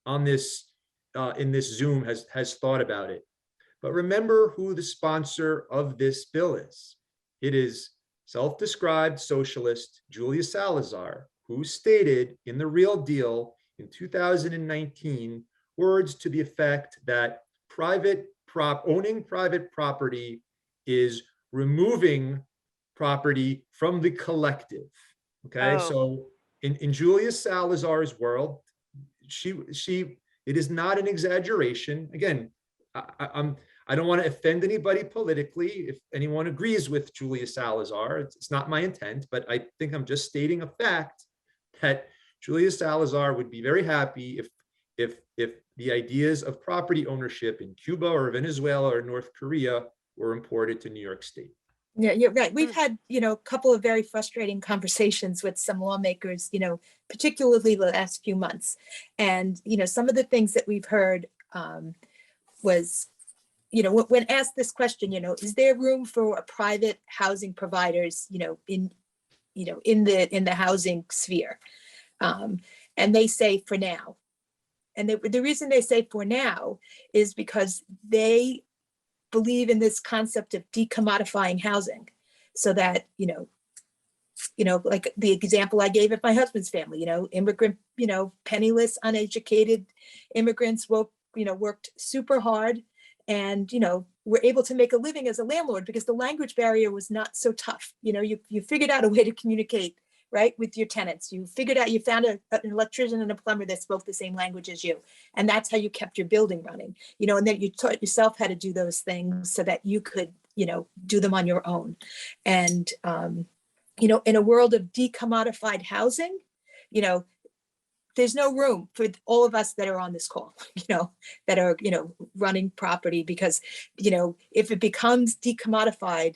on this in this Zoom has thought about it. But remember who the sponsor of this bill is. It is self-described socialist Julia Salazar, who stated in The Real Deal in 2019 words to the effect that owning private property is removing property from the collective. Okay, Oh. so in Julia Salazar's world, it is not an exaggeration. Again, I don't want to offend anybody politically. If anyone agrees with Julia Salazar, it's not my intent, but I think I'm just stating a fact that Julia Salazar would be very happy if the ideas of property ownership in Cuba or Venezuela or North Korea were imported to New York State. Yeah, you're right. We've had, a couple of very frustrating conversations with some lawmakers, particularly the last few months. And, some of the things that we've heard was, when asked this question, is there room for a private housing providers, in the housing sphere? And they say for now. And the reason they say for now is because they believe in this concept of decommodifying housing, so that, like the example I gave of my husband's family, immigrant, penniless, uneducated immigrants worked super hard and, were able to make a living as a landlord because the language barrier was not so tough. You figured out a way to communicate, right, with your tenants. You found an electrician and a plumber that spoke the same language as you. And that's how you kept your building running, and then you taught yourself how to do those things so that you could, do them on your own. And, in a world of decommodified housing, there's no room for all of us that are on this call, that are, running property, because, if it becomes decommodified,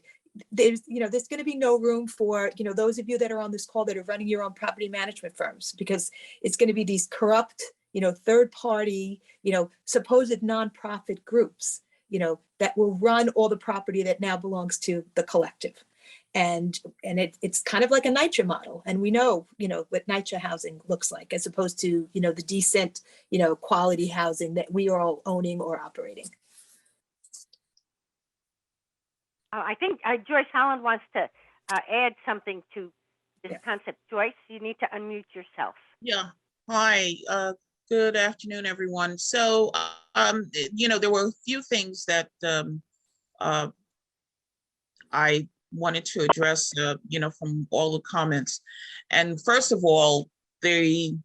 there's going to be no room for, those of you that are on this call that are running your own property management firms, because it's going to be these corrupt, third party, supposed nonprofit groups, that will run all the property that now belongs to the collective. And it's kind of like a NYCHA model. And we know, what NYCHA housing looks like, as opposed to, the decent, quality housing that we are all owning or operating. I think Joyce Holland wants to add something to this concept. Joyce, you need to unmute yourself. Yeah. Hi. Good afternoon, everyone. So, there were a few things that I wanted to address, from all the comments. And first of all, the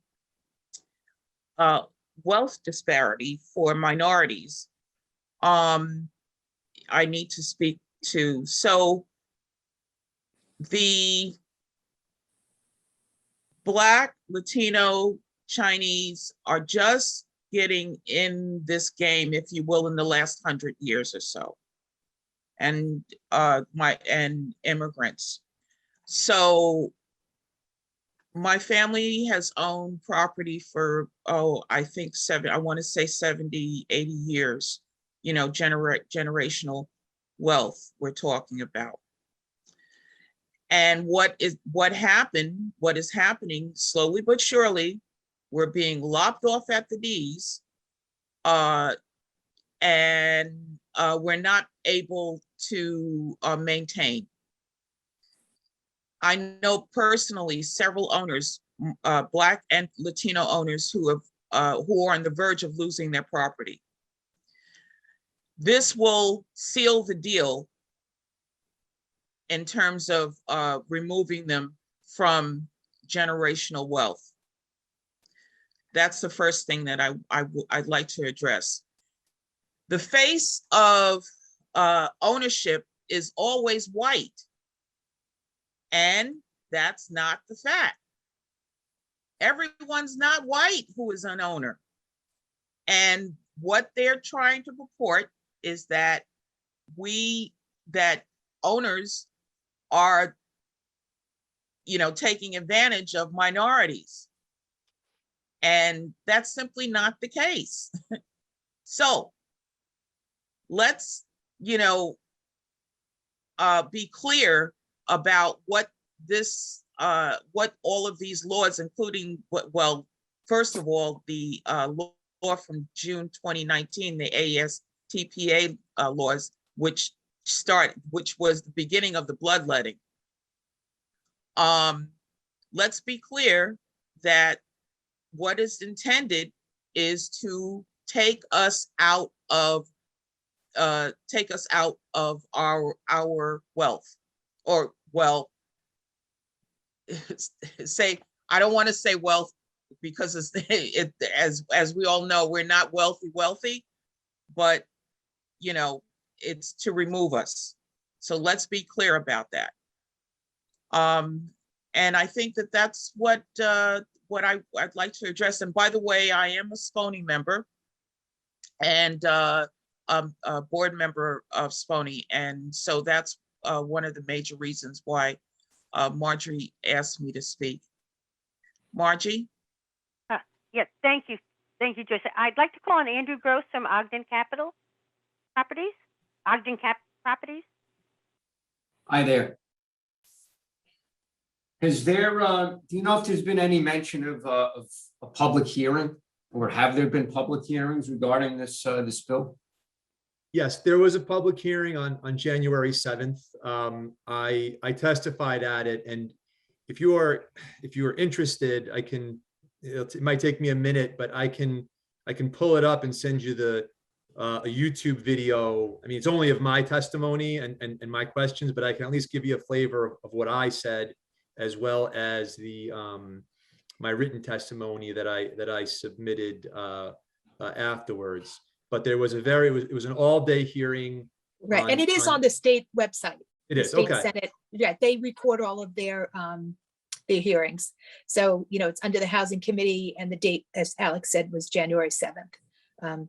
wealth disparity for minorities, I need to speak to. So the Black, Latino, Chinese are just getting in this game, if you will, in the last 100 years or so. And immigrants. So my family has owned property for, I think I want to say 70, 80 years, generational wealth we're talking about. And what is happening slowly but surely, we're being lopped off at the knees, and we're not able to maintain. I know personally several owners, Black and Latino owners, who are on the verge of losing their property. This will seal the deal in terms of removing them from generational wealth. That's the first thing that I'd like to address. The face of ownership is always white, and that's not the fact. Everyone's not white who is an owner. And what they're trying to purport is that owners are, taking advantage of minorities. And that's simply not the case. So let's, be clear about what all of these laws, including first of all, the law from June 2019, the ASTPA laws, which was the beginning of the bloodletting. let's be clear that what is intended is to take us out of our wealth, or well, say, I don't want to say wealth because as we all know, we're not wealthy, but it's to remove us. So let's be clear about that. And I think that that's what I'd like to address. And by the way, I am a SPONY member and a board member of SPONY. And so that's one of the major reasons why Margie asked me to speak. Margie? Yes, thank you. Thank you, Joyce. I'd like to call on Andrew Gross from Ogden Properties. Hi there. Has there, do you know if there's been any mention of a public hearing, or have there been public hearings regarding this bill? Yes, there was a public hearing on January 7th. I testified at it, and if you are interested, I can. It might take me a minute, but I can pull it up and send you a YouTube video. I mean, it's only of my testimony and my questions, but I can at least give you a flavor of what I said, as well as the my written testimony that I submitted afterwards. But there was it was an all-day hearing. Right, and it is on the state website. It The is, state okay. Senate, yeah, they record all of their hearings. So, it's under the Housing Committee, and the date, as Alex said, was January 7th.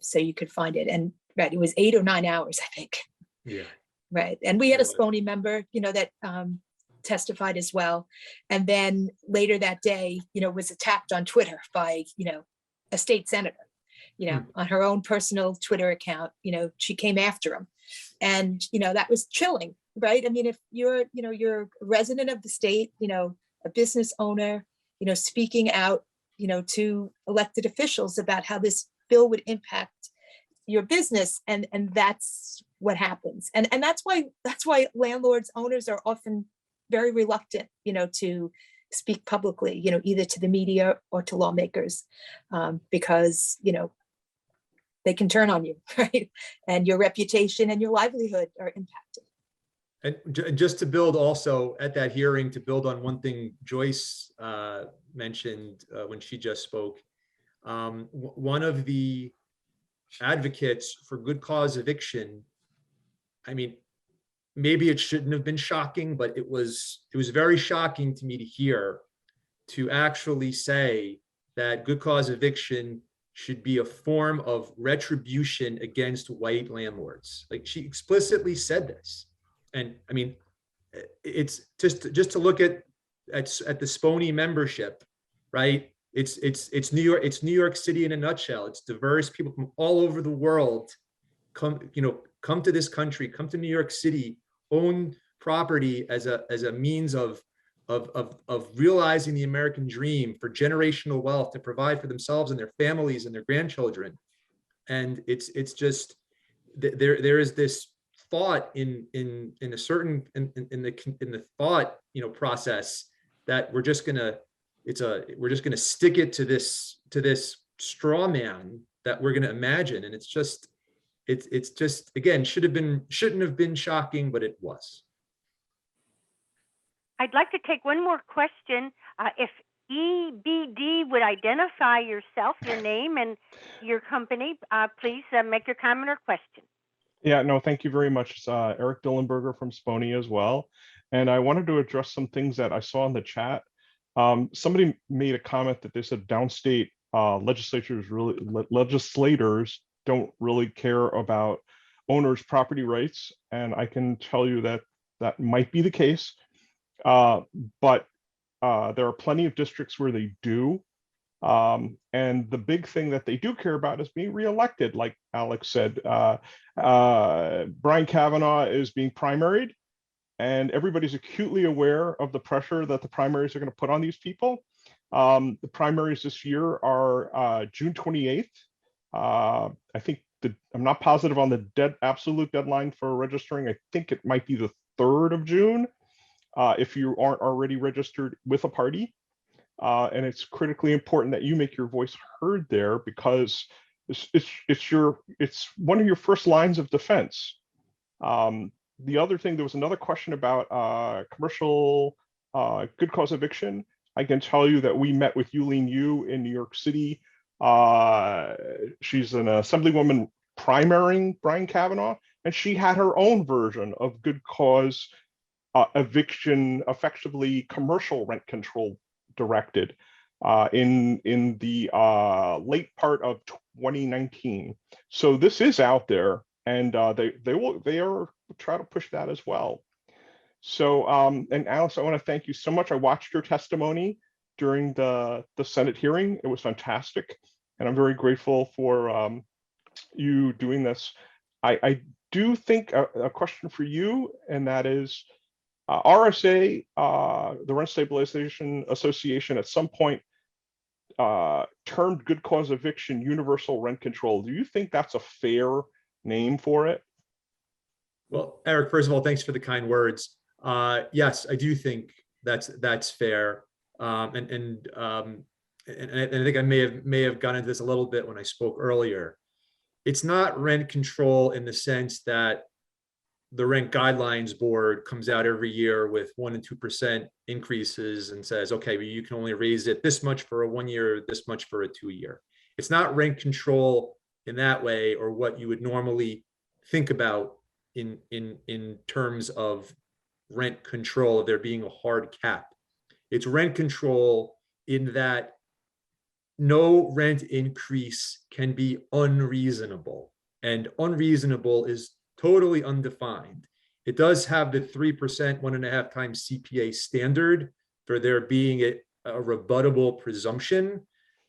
So you could find it. And right, it was 8 or 9 hours, I think. Yeah. Right. And we had a It was. SPONY member, that testified as well. And then later that day, was attacked on Twitter by, a state senator, on her own personal Twitter account. She came after him. And, that was chilling, right? I mean, if you're a resident of the state, a business owner, speaking out, to elected officials about how this bill would impact your business, and that's what happens. And that's why landlords, owners are often very reluctant, to speak publicly, either to the media or to lawmakers, because, they can turn on you, right? And your reputation and your livelihood are impacted. And just to build also at that hearing, to build on one thing Joyce mentioned when she just spoke, one of the advocates for good cause eviction, I mean, maybe it shouldn't have been shocking, but it was very shocking to me to hear, to actually say that good cause eviction should be a form of retribution against white landlords. Like, she explicitly said this. And I mean, it's just to look at the SPONY membership, right? It's New York City in a nutshell. It's diverse people from all over the world come to this country, come to New York City, own property as a means of realizing the American dream, for generational wealth, to provide for themselves and their families and their grandchildren. And it's just there is this thought in the thought process that we're just gonna stick it to this straw man that we're gonna imagine, and it's just again shouldn't have been shocking, but it was. I'd like to take one more question. If EBD would identify yourself, your name and your company, please make your comment or question. Yeah, no, thank you very much. It's Eric Dillenberger from SPONY as well. And I wanted to address some things that I saw in the chat. Somebody made a comment that they said downstate legislators don't really care about owners' property rights. And I can tell you that that might be the case. But there are plenty of districts where they do. And the big thing that they do care about is being reelected. Like Alex said, Brian Kavanaugh is being primaried, and everybody's acutely aware of the pressure that the primaries are going to put on these people. The primaries this year are June 28th. I think I'm not positive on the absolute deadline for registering. I think it might be the 3rd of June if you aren't already registered with a party. And it's critically important that you make your voice heard there, because it's one of your first lines of defense. The other thing, there was another question about commercial good cause eviction. I can tell you that we met with Yuleen Yu in New York City. She's an assemblywoman primarying Brian Kavanaugh, and she had her own version of good cause eviction, effectively commercial rent control directed in the late part of 2019. So this is out there, and they are try to push that as well. So and Alice, I want to thank you so much. I watched your testimony during the Senate hearing. It was fantastic, and I'm very grateful for you doing this. I do think a question for you, and that is RSA, the Rent Stabilization Association, at some point termed good cause eviction universal rent control. Do you think that's a fair name for it? Well, Eric, first of all, thanks for the kind words. Yes, I do think that's fair. And I think I may have gone into this a little bit when I spoke earlier. It's not rent control in the sense that the Rent Guidelines Board comes out every year with 1% and 2% increases and says, okay, well, you can only raise it this much for a 1 year, this much for a 2 year. It's not rent control in that way, or what you would normally think about in terms of rent control, of there being a hard cap. It's rent control in that no rent increase can be unreasonable, and unreasonable is totally undefined. It does have the 3%, 1.5 times CPA standard for there being a rebuttable presumption.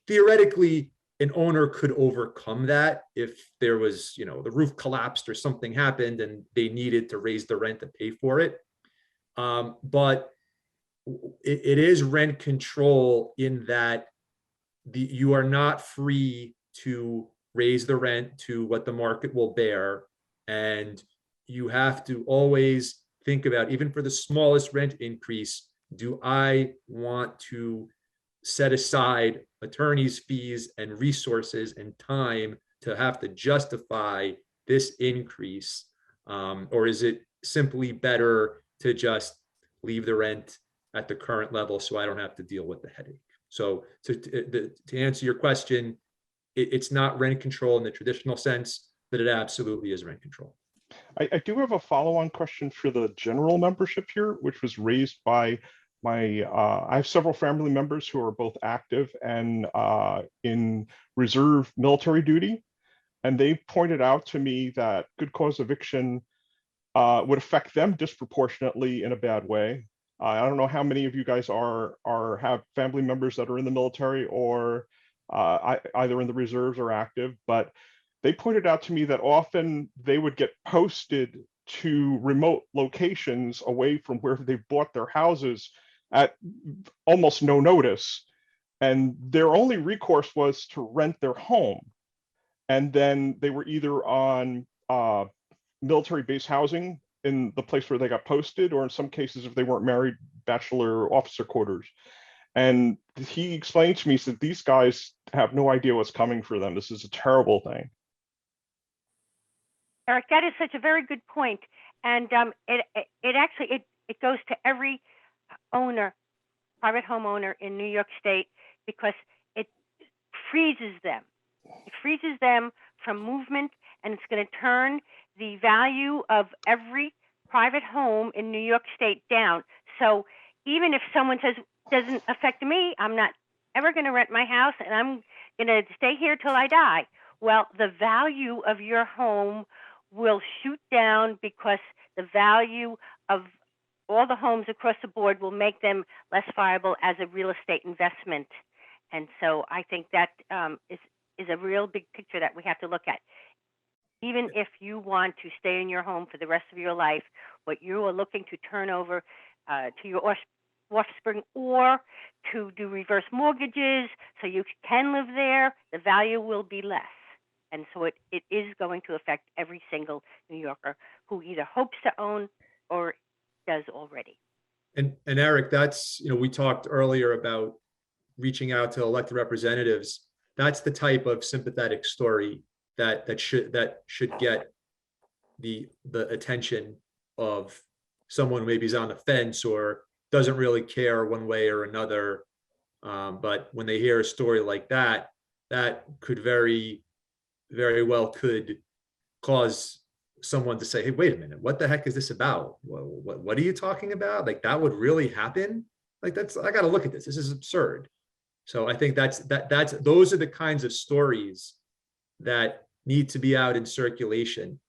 Theoretically, an owner could overcome that if there was, the roof collapsed or something happened and they needed to raise the rent to pay for it. But it is rent control in that you are not free to raise the rent to what the market will bear. And you have to always think about, even for the smallest rent increase, do I want to set aside attorney's fees and resources and time to have to justify this increase? Or is it simply better to just leave the rent at the current level so I don't have to deal with the headache? So to answer your question, it's not rent control in the traditional sense, but it absolutely is rent control. I do have a follow-on question for the general membership here, which was raised by I have several family members who are both active and in reserve military duty. And they pointed out to me that good cause eviction would affect them disproportionately in a bad way. I don't know how many of you guys have family members that are in the military or either in the reserves or active, but they pointed out to me that often they would get posted to remote locations away from where they bought their houses at almost no notice. And their only recourse was to rent their home. And then they were either on military base housing in the place where they got posted, or in some cases, if they weren't married, bachelor officer quarters. And he explained to me, he said, these guys have no idea what's coming for them. This is a terrible thing. Eric, that is such a very good point. And it goes to every owner, private homeowner in New York State, because it freezes them. It freezes them from movement, and it's going to turn the value of every private home in New York State down. So even if someone says, doesn't affect me, I'm not ever going to rent my house and I'm going to stay here till I die. Well, the value of your home will shoot down, because the value of all the homes across the board will make them less viable as a real estate investment. And so I think that is a real big picture that we have to look at. Even if you want to stay in your home for the rest of your life, what you are looking to turn over to your offspring, or to do reverse mortgages so you can live there, the value will be less. And so it is going to affect every single New Yorker who either hopes to own or does already. And Eric, that's, we talked earlier about reaching out to elected representatives, that's the type of sympathetic story that should get the attention of someone who maybe is on the fence or doesn't really care one way or another. But when they hear a story like that, that could very well could cause someone to say, hey, wait a minute, what the heck is this about? What are you talking about? Like, that would really happen? Like, I got to look at this. This is absurd. So I think those are the kinds of stories that need to be out in circulation,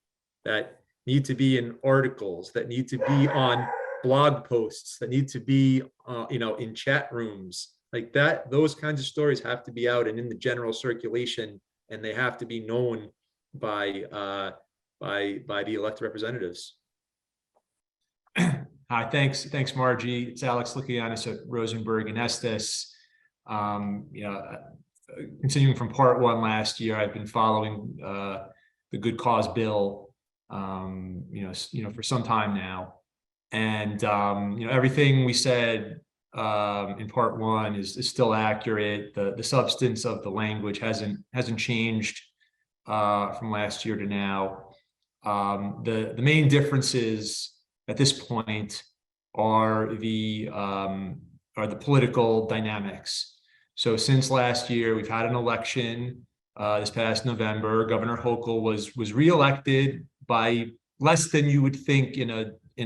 that need to be in articles, that need to be on blog posts, that need to be, in chat rooms like that. Those kinds of stories have to be out and in the general circulation, and they have to be known by the elected representatives. Hi, thanks, Margie. It's Alex Lycoyannis at Rosenberg and Estes. Continuing from part one last year, I've been following the good cause bill, for some time now, and everything we said in part one is still accurate. The substance of the language hasn't changed from last year to now. The main differences at this point are the political dynamics. So since last year, we've had an election. This past November, Governor Hochul was reelected by less than you would think in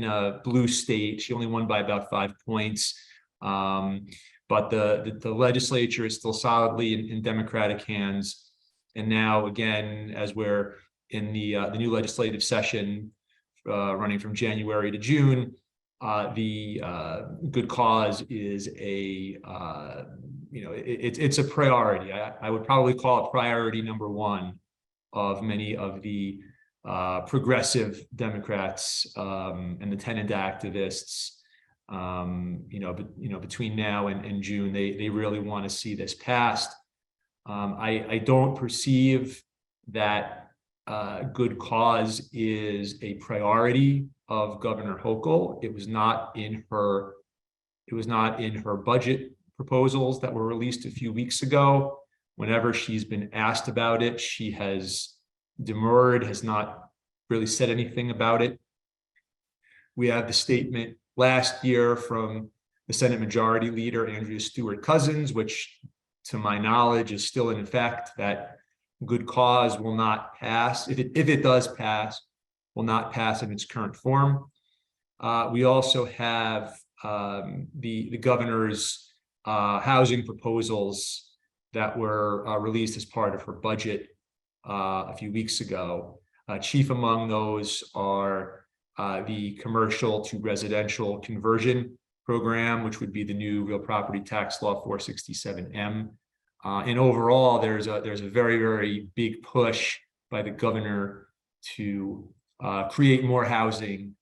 a blue state. She only won by about 5 points. But the legislature is still solidly in Democratic hands. And now, again, as we're in the new legislative session running from January to June, the good cause is it's a priority. I would probably call it priority number one of many of the progressive Democrats and the tenant activists. Between now and June, they really want to see this passed. I don't perceive that good cause is a priority of Governor Hochul. It was not in her budget proposals that were released a few weeks ago. Whenever she's been asked about it, she has demurred, has not really said anything about it. We have the statement last year from the Senate Majority Leader, Andrea Stewart-Cousins, which to my knowledge is still in effect, that good cause will not pass. If it does pass, will not pass in its current form. We also have the governor's housing proposals that were released as part of her budget a few weeks ago. Chief among those are the commercial to residential conversion program, which would be the new real property tax law 467M. And overall, there's a very, very big push by the governor to create more housing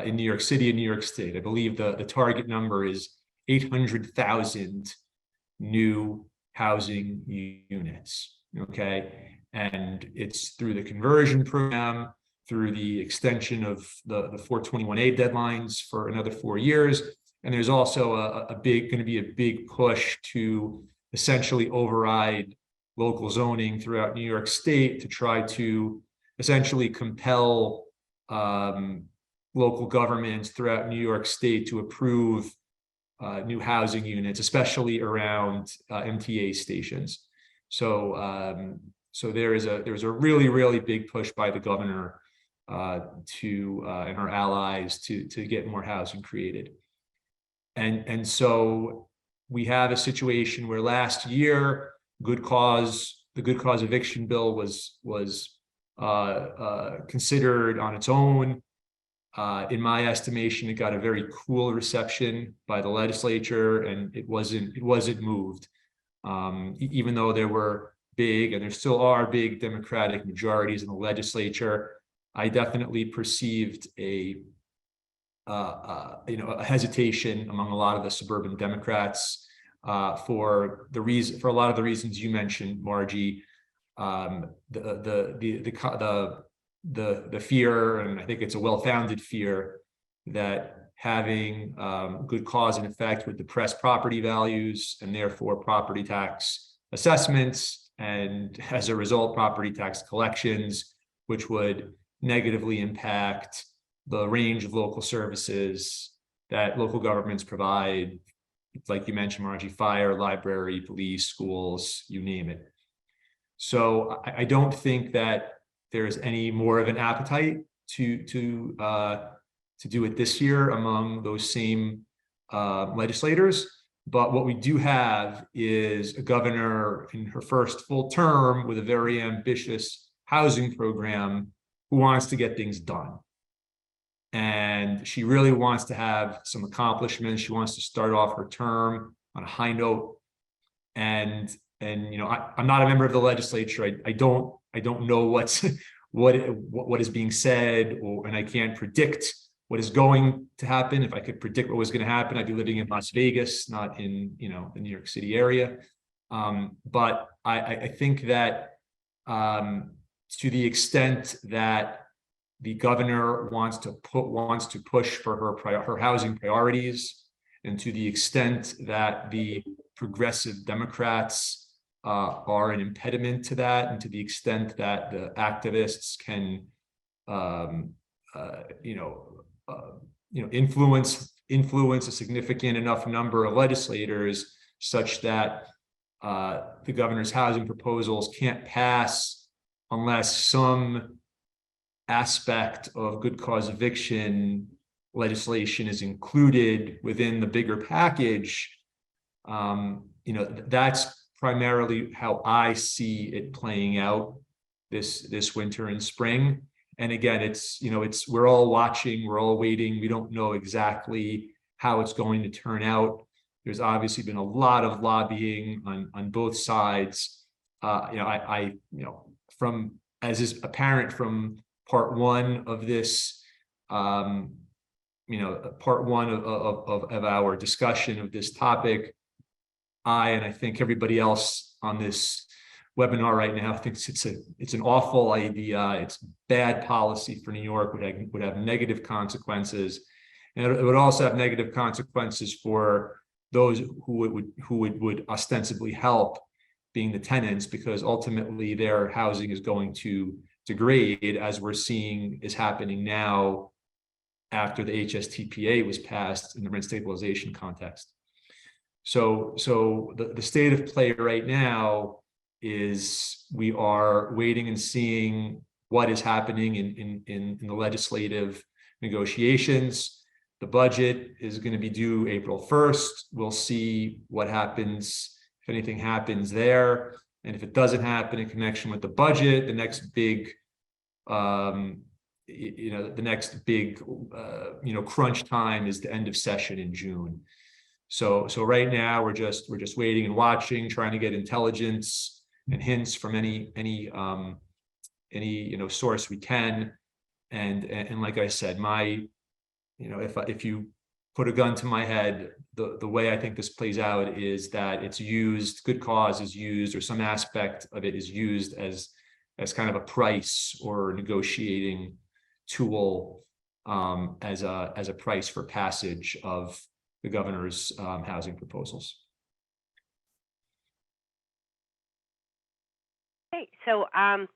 in New York City and New York State. I believe the target number is 800,000 new housing units. Okay, and it's through the conversion program, through the extension of the 421A deadlines for another 4 years. And there's also going to be a big push to essentially override local zoning throughout New York State to try to essentially compel local governments throughout New York State to approve new housing units, especially around MTA stations. So there's a really, really big push by the governor and her allies to get more housing created. And so we have a situation where last year, the good cause eviction bill was considered on its own. In my estimation, it got a very cool reception by the legislature, and it wasn't moved. Even though there were big, and there still are big Democratic majorities in the legislature, I definitely perceived a hesitation among a lot of the suburban Democrats for a lot of the reasons you mentioned, Margie. The fear, and I think it's a well-founded fear, that having good cause and effect would depress property values and therefore property tax assessments, and as a result, property tax collections, which would negatively impact the range of local services that local governments provide, like you mentioned, Margie, fire, library, police, schools, you name it. So I don't think that there's any more of an appetite to do it this year among those same legislators. But what we do have is a governor in her first full term with a very ambitious housing program who wants to get things done. And she really wants to have some accomplishments. She wants to start off her term on a high note. And you know, I'm not a member of the legislature. I don't know what is being said, and I can't predict what is going to happen. If I could predict what was going to happen, I'd be living in Las Vegas, not in, you know, the New York City area. But I think that to the extent that the governor wants to push for her housing priorities, and to the extent that the progressive Democrats are an impediment to that, and to the extent that the activists can influence a significant enough number of legislators such that the governor's housing proposals can't pass unless some aspect of good cause eviction legislation is included within the bigger package. You know, that's primarily how I see it playing out this winter and spring. And again, we're all watching, we're all waiting. We don't know exactly how it's going to turn out. There's obviously been a lot of lobbying on both sides. From, as is apparent from part one of this, part one of our discussion of this topic, and I think everybody else on this webinar right now thinks it's an awful idea. It's bad policy for New York, would have negative consequences, and it would also have negative consequences for those who would ostensibly help, being the tenants, because ultimately their housing is going to degrade, as we're seeing is happening now after the HSTPA was passed in the rent stabilization context. So the state of play right now is we are waiting and seeing what is happening in the legislative negotiations. The budget is going to be due April 1st. We'll see what happens, if anything happens there. And if it doesn't happen in connection with the budget, the next big crunch time is the end of session in June. So right now we're just waiting and watching, trying to get intelligence and hints from any source we can. And like I said, if you put a gun to my head, the way I think this plays out is that it's used, good cause is used, or some aspect of it is used as kind of a price or negotiating tool, as a price for passage of the governor's housing proposals. Okay, so I'm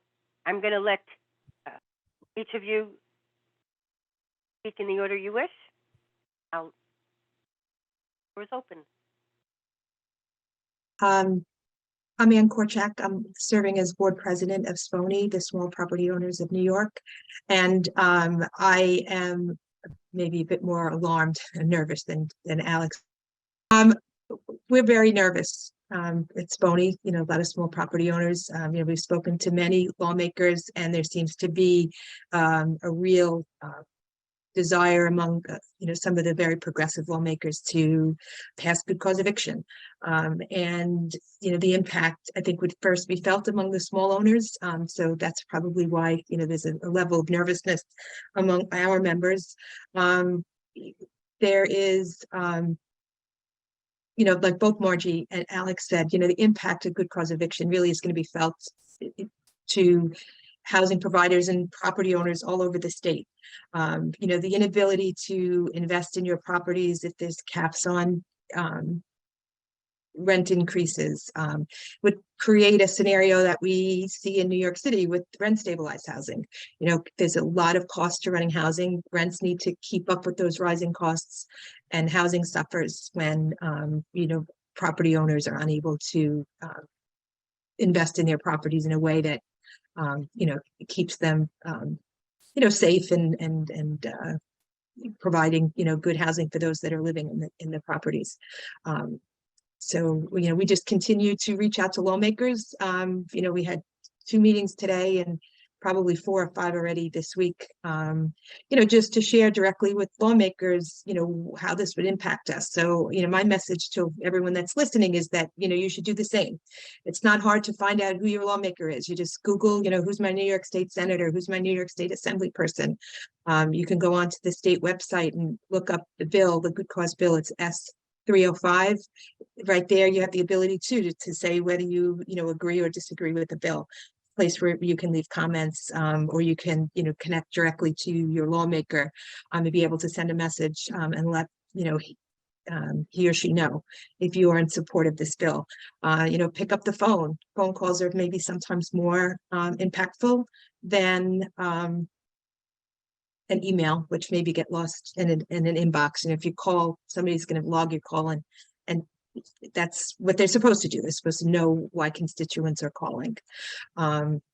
going to let each of you speak in the order you wish. Floor is open. I'm Ann Korchak. I'm serving as board president of SPONY, the Small Property Owners of New York. And I am maybe a bit more alarmed and nervous than Alex. We're very nervous at SPONY, a lot of small property owners. We've spoken to many lawmakers, and there seems to be a real desire among some of the very progressive lawmakers to pass good cause eviction, and the impact, I think, would first be felt among the small owners. So that's probably why there's a level of nervousness among our members. There is like both Margie and Alex said, the impact of good cause eviction really is going to be felt to housing providers and property owners all over the state. You know, the inability to invest in your properties if there's caps on rent increases would create a scenario that we see in New York City with rent stabilized housing. You know, there's a lot of cost to running housing. Rents need to keep up with those rising costs, and housing suffers when, you know, property owners are unable to invest in their properties in a way that, you know, keeps them, you know, safe and providing, you know, good housing for those that are living in the properties. So, you know, we just continue to reach out to lawmakers. You know, we had 2 meetings today and probably 4 or 5 already this week, you know, just to share directly with lawmakers, you know, how this would impact us. So, you know, my message to everyone that's listening is that, you know, you should do the same. It's not hard to find out who your lawmaker is. You just Google, you know, who's my New York State senator, who's my New York State assembly person. You can go onto the state website and look up the bill, the good cause bill. It's S305. Right there, you have the ability to say whether you know, agree or disagree with the bill. Place where you can leave comments, or you can, you know, connect directly to your lawmaker, to be able to send a message and let, you know, he or she know if you are in support of this bill. You know, pick up the phone. Phone calls are maybe sometimes more impactful than an email, which maybe get lost in an inbox. And if you call, somebody's going to log your call and that's what they're supposed to do. They're supposed to know why constituents are calling.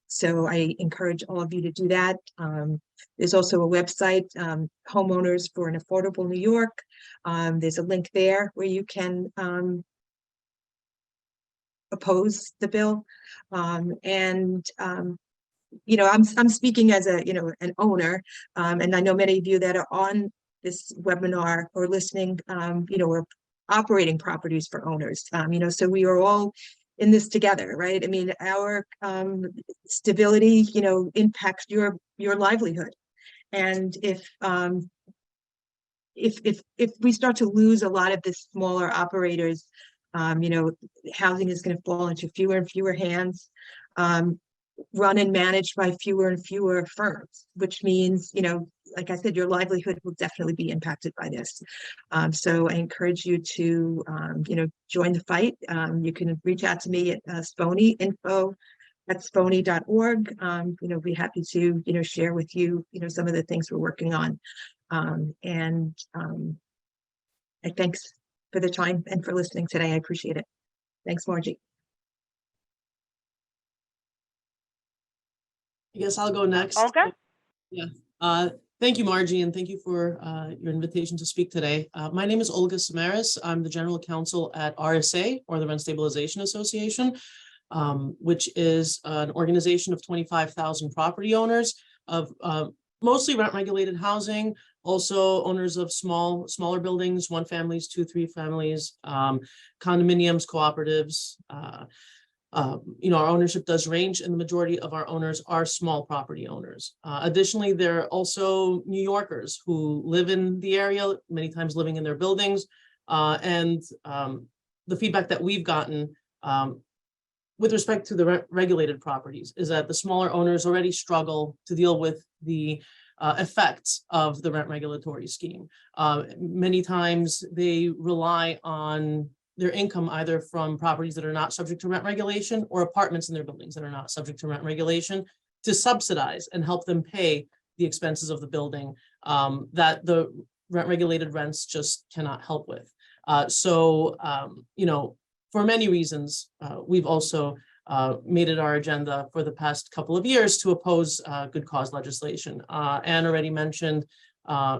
So I encourage all of you to do that. There's also a website, Homeowners for an Affordable New York. There's a link there where you can oppose the bill. You know, I'm speaking as a, you know, an owner, and I know many of you that are on this webinar or listening, you know, we're operating properties for owners, you know, so we are all in this together, right? I mean, our stability, you know, impacts your livelihood. And if we start to lose a lot of the smaller operators, you know, housing is going to fall into fewer and fewer hands, run and managed by fewer and fewer firms, which means, you know, like I said, your livelihood will definitely be impacted by this. So I encourage you to, you know, join the fight. You can reach out to me at SPONY, info@spony.org. You know, be happy to, you know, share with you, you know, some of the things we're working on. Thanks for the time and for listening today. I appreciate it. Thanks, Margie. I guess I'll go next. Olga? Yeah. Thank you, Margie, and thank you for your invitation to speak today. My name is Olga Samaras. I'm the general counsel at RSA, or the Rent Stabilization Association, which is an organization of 25,000 property owners of mostly rent-regulated housing, also owners of smaller buildings, 1 families, 2, 3 families, condominiums, cooperatives. You know, our ownership does range, and the majority of our owners are small property owners. Additionally, there are also New Yorkers who live in the area, many times living in their buildings. And the feedback that we've gotten with respect to the regulated properties is that the smaller owners already struggle to deal with the effects of the rent regulatory scheme. Many times they rely on their income either from properties that are not subject to rent regulation or apartments in their buildings that are not subject to rent regulation to subsidize and help them pay the expenses of the building that the rent regulated rents just cannot help with. You know, for many reasons, we've also made it our agenda for the past couple of years to oppose good cause legislation. Anne already mentioned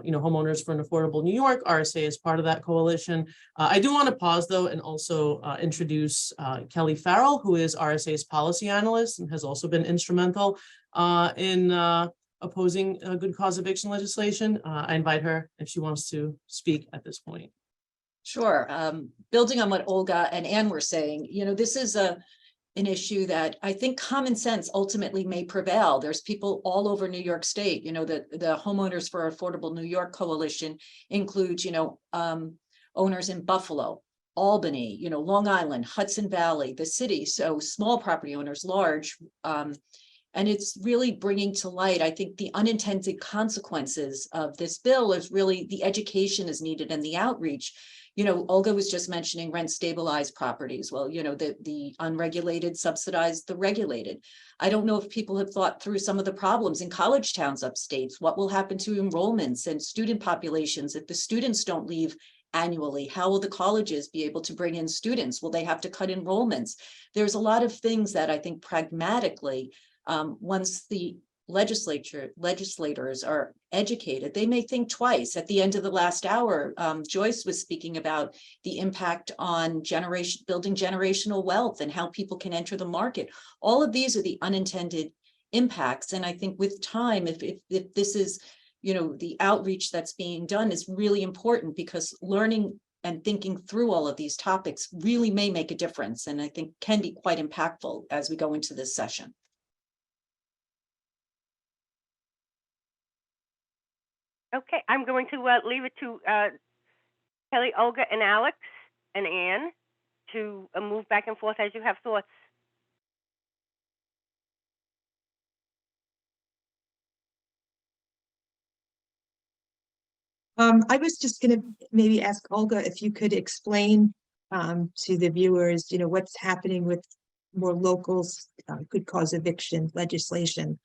you know, Homeowners for an Affordable New York. RSA is part of that coalition. I do want to pause though and also introduce Kelly Farrell, who is RSA's policy analyst and has also been instrumental in opposing good cause eviction legislation. I invite her if she wants to speak at this point. Sure. Building on what Olga and Anne were saying, you know, this is an issue that I think common sense ultimately may prevail. There's people all over New York State, you know, the Homeowners for Affordable New York Coalition includes, you know, owners in Buffalo, Albany, you know, Long Island, Hudson Valley, the city. So small property owners, large, And it's really bringing to light, I think, the unintended consequences of this bill is really the education is needed and the outreach. You know, Olga was just mentioning rent stabilized properties. Well, you know, the unregulated subsidize the regulated. I don't know if people have thought through some of the problems in college towns upstate. What will happen to enrollments and student populations if the students don't leave annually? How will the colleges be able to bring in students? Will they have to cut enrollments? There's a lot of things that I think pragmatically, once the legislators are educated, they may think twice. At the end of the last hour, Joyce was speaking about the impact on building generational wealth and how people can enter the market. All of these are the unintended impacts. And I think with time, if this is, you know, the outreach that's being done is really important, because learning and thinking through all of these topics really may make a difference, and I think can be quite impactful as we go into this session. Okay, I'm going to leave it to Kelly, Olga, and Alex, and Anne to move back and forth as you have thoughts. I was just going to maybe ask Olga if you could explain to the viewers, you know, what's happening with more local good cause eviction legislation,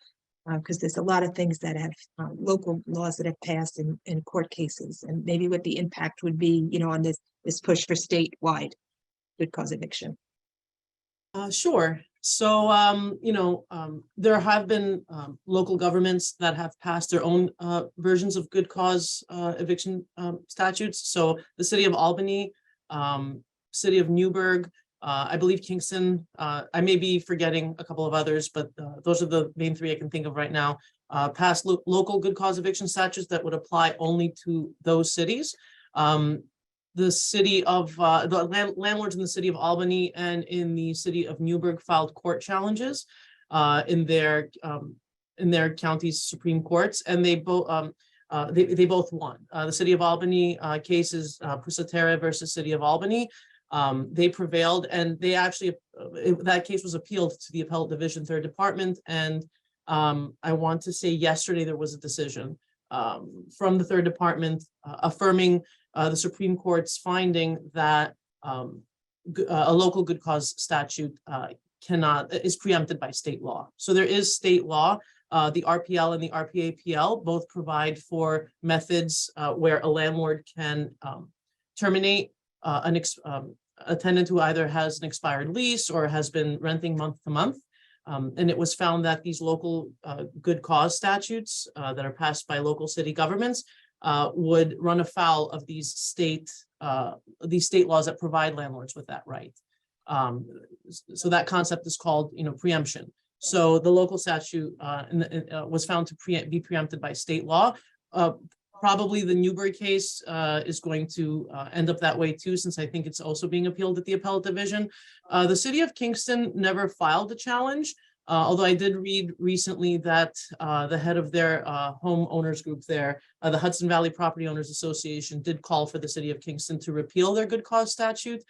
because there's a lot of things that have local laws that have passed in court cases, and maybe what the impact would be, you know, on this push for statewide good cause eviction. Sure. So, you know, there have been local governments that have passed their own versions of good cause eviction statutes. So the city of Albany, city of Newburgh, I believe Kingston, I may be forgetting a couple of others, but those are the main three I can think of right now, passed local good cause eviction statutes that would apply only to those cities. The city of the landlords in the city of Albany and in the city of Newburgh filed court challenges in their county's Supreme Courts, and they both won. The city of Albany case is Pusatera versus City of Albany. They prevailed, and they actually that case was appealed to the Appellate Division, 3rd Department, and I want to say yesterday there was a decision from the 3rd Department affirming the Supreme Court's finding that a local good cause statute is preempted by state law. So there is state law. The RPL and the RPAPL both provide for methods where a landlord can terminate a tenant who either has an expired lease or has been renting month to month. And it was found that these local good cause statutes that are passed by local city governments would run afoul of these state laws that provide landlords with that right. So that concept is called, you know, preemption. So the local statute was found to be preempted by state law. Probably the Newburgh case is going to end up that way too, since I think it's also being appealed at the Appellate Division. The city of Kingston never filed a challenge, although I did read recently that the head of their homeowners group there, the Hudson Valley Property Owners Association, did call for the city of Kingston to repeal their good cause statute.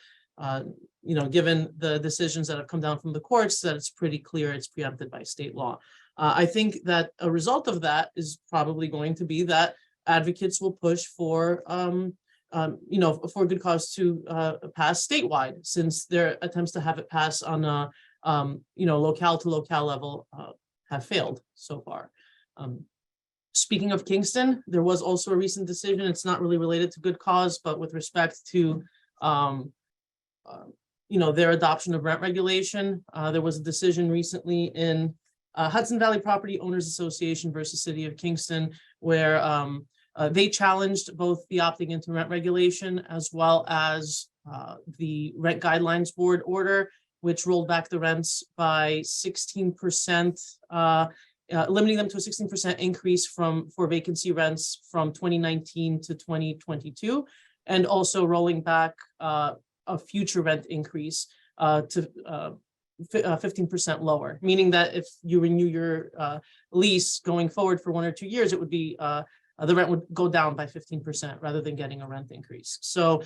You know, given the decisions that have come down from the courts, that it's pretty clear it's preempted by state law. I think that a result of that is probably going to be that advocates will push for, you know, for good cause to pass statewide, since their attempts to have it pass on a, you know, locale to locale level have failed so far. Speaking of Kingston, there was also a recent decision. It's not really related to good cause, but with respect to, you know, their adoption of rent regulation. There was a decision recently in Hudson Valley Property Owners Association versus City of Kingston, where they challenged both the opting into rent regulation as well as the Rent Guidelines Board order, which rolled back the rents by 16%, limiting them to a 16% increase for vacancy rents from 2019 to 2022, and also rolling back a future rent increase to 15% lower, meaning that if you renew your lease going forward for 1 or 2 years, it would be the rent would go down by 15% rather than getting a rent increase. So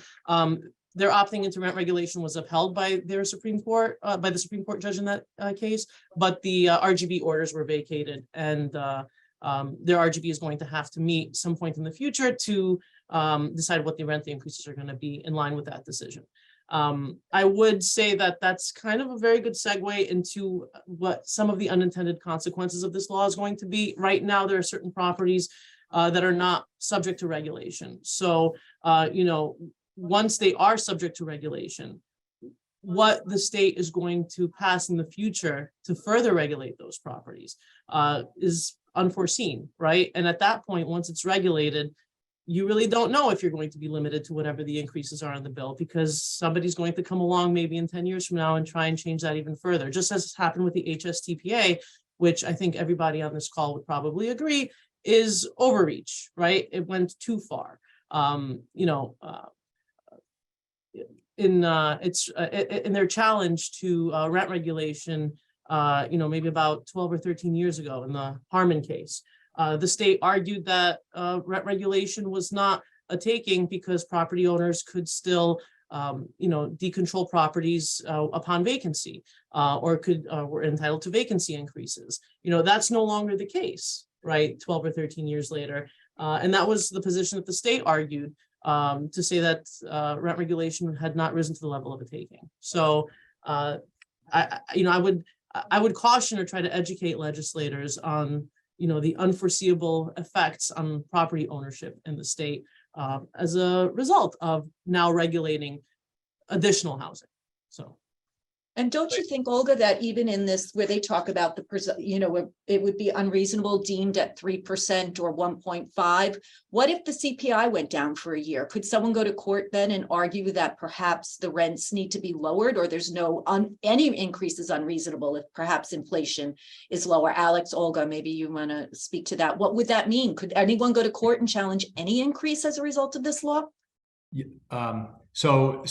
their opting into rent regulation was upheld by their Supreme Court, by the Supreme Court judge in that case, but the RGB orders were vacated, and their RGB is going to have to meet some point in the future to decide what the rent increases are going to be in line with that decision. I would say that that's kind of a very good segue into what some of the unintended consequences of this law is going to be. Right now, there are certain properties that are not subject to regulation. So, you know, once they are subject to regulation, what the state is going to pass in the future to further regulate those properties is unforeseen, right? And at that point, once it's regulated, you really don't know if you're going to be limited to whatever the increases are on the bill, because somebody's going to come along maybe in 10 years from now and try and change that even further, just as happened with the HSTPA, which I think everybody on this call would probably agree is overreach, right? It went too far. You know, in their challenge to rent regulation, you know, maybe about 12 or 13 years ago in the Harmon case, the state argued that rent regulation was not a taking because property owners could still, you know, decontrol properties upon vacancy, or were entitled to vacancy increases. You know, that's no longer the case, right? 12 or 13 years later. And that was the position that the state argued, to say that rent regulation had not risen to the level of a taking. So, you know, I would caution or try to educate legislators on, you know, the unforeseeable effects on property ownership in the state as a result of now regulating additional housing. So. And don't you think, Olga, that even in this, where they talk about the, you know, it would be unreasonable deemed at 3% or 1.5, what if the CPI went down for a year? Could someone go to court then and argue that perhaps the rents need to be lowered, or there's no, any increase is unreasonable if perhaps inflation is lower? Alex, Olga, maybe you want to speak to that. What would that mean? Could anyone go to court and challenge any increase as a result of this law? Yeah, so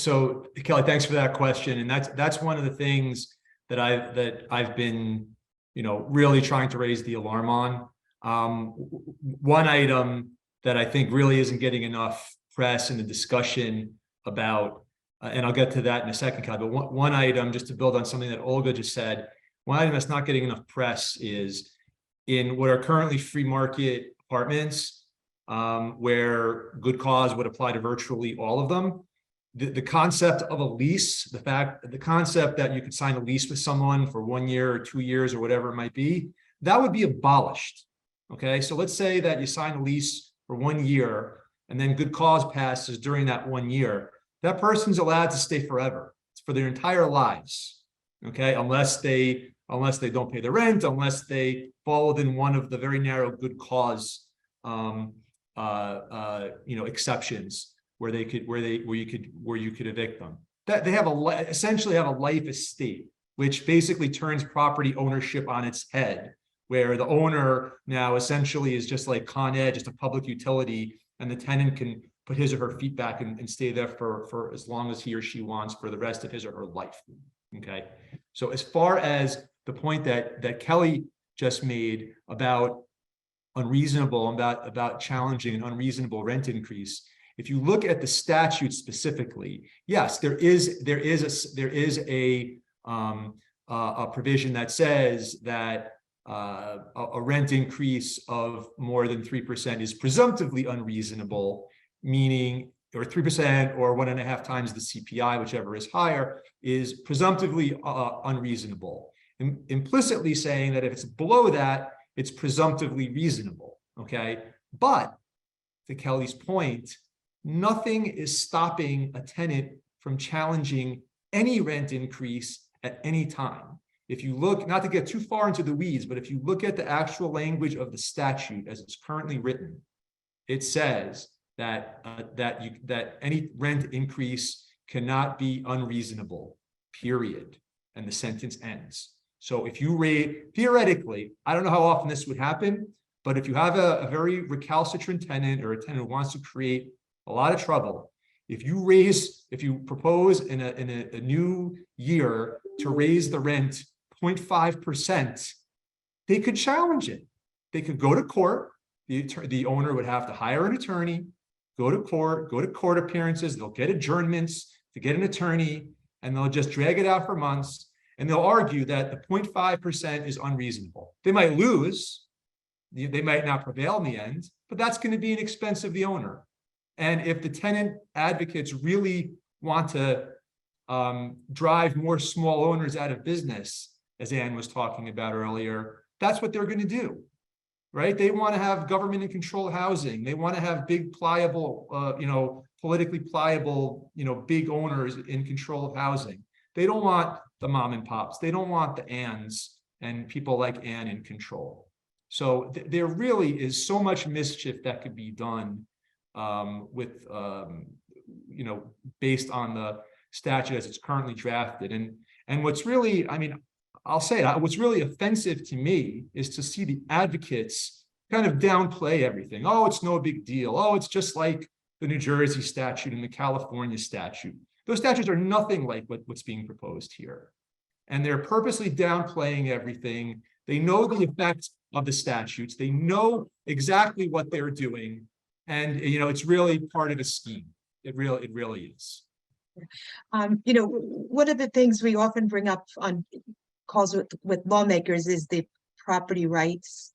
Kelly, thanks for that question. And that's one of the things that I've been, you know, really trying to raise the alarm on. One item that I think really isn't getting enough press in the discussion about, and I'll get to that in a second, Kelly, but one item, just to build on something that Olga just said, one item that's not getting enough press is in what are currently free market apartments, where good cause would apply to virtually all of them. The concept of a lease, the concept that you could sign a lease with someone for 1 year or 2 years or whatever it might be, that would be abolished. Okay, so let's say that you sign a lease for 1 year and then good cause passes during that 1 year. That person's allowed to stay forever. It's for their entire lives. Okay, unless they don't pay the rent, unless they fall within one of the very narrow good cause you know, exceptions where you could evict them. That they have essentially have a life estate, which basically turns property ownership on its head, where the owner now essentially is just like Con Ed, just a public utility, and the tenant can put his or her feet back and stay there for as long as he or she wants for the rest of his or her life. Okay, so as far as the point that Kelly just made about unreasonable, about challenging an unreasonable rent increase, if you look at the statute specifically, yes, there is a provision that says that a rent increase of more than 3% is presumptively unreasonable, meaning, or 3% or 1.5 times the CPI, whichever is higher, is presumptively unreasonable. Implicitly saying that if it's below that, it's presumptively reasonable. Okay, but to Kelly's point, nothing is stopping a tenant from challenging any rent increase at any time. If you look, not to get too far into the weeds, but if you look at the actual language of the statute as it's currently written, it says that that any rent increase cannot be unreasonable, period. And the sentence ends. So if you theoretically, I don't know how often this would happen, but if you have a very recalcitrant tenant or a tenant who wants to create a lot of trouble, if you propose in a new year to raise the rent 0.5%, they could challenge it. They could go to court. The owner would have to hire an attorney, go to court appearances. They'll get adjournments to get an attorney, and they'll just drag it out for months, and they'll argue that the 0.5% is unreasonable. They might lose, they might not prevail in the end, but that's going to be an expense of the owner. And if the tenant advocates really want to drive more small owners out of business, as Ann was talking about earlier, that's what they're going to do, right? They want to have government and controlled housing. They want to have big, pliable, politically pliable, big owners in control of housing. They don't want the mom and pops. They don't want the Anns and people like Ann in control. So there really is so much mischief that could be done with, based on the statute as it's currently drafted. And what's really, I'll say it, what's really offensive to me is to see the advocates kind of downplay everything. Oh, it's no big deal. Oh, it's just like the New Jersey statute and the California statute. Those statutes are nothing like what's being proposed here. And they're purposely downplaying everything. They know the effects of the statutes. They know exactly what they're doing. And, it's really part of a scheme. It really is. One of the things we often bring up on calls with lawmakers is the property rights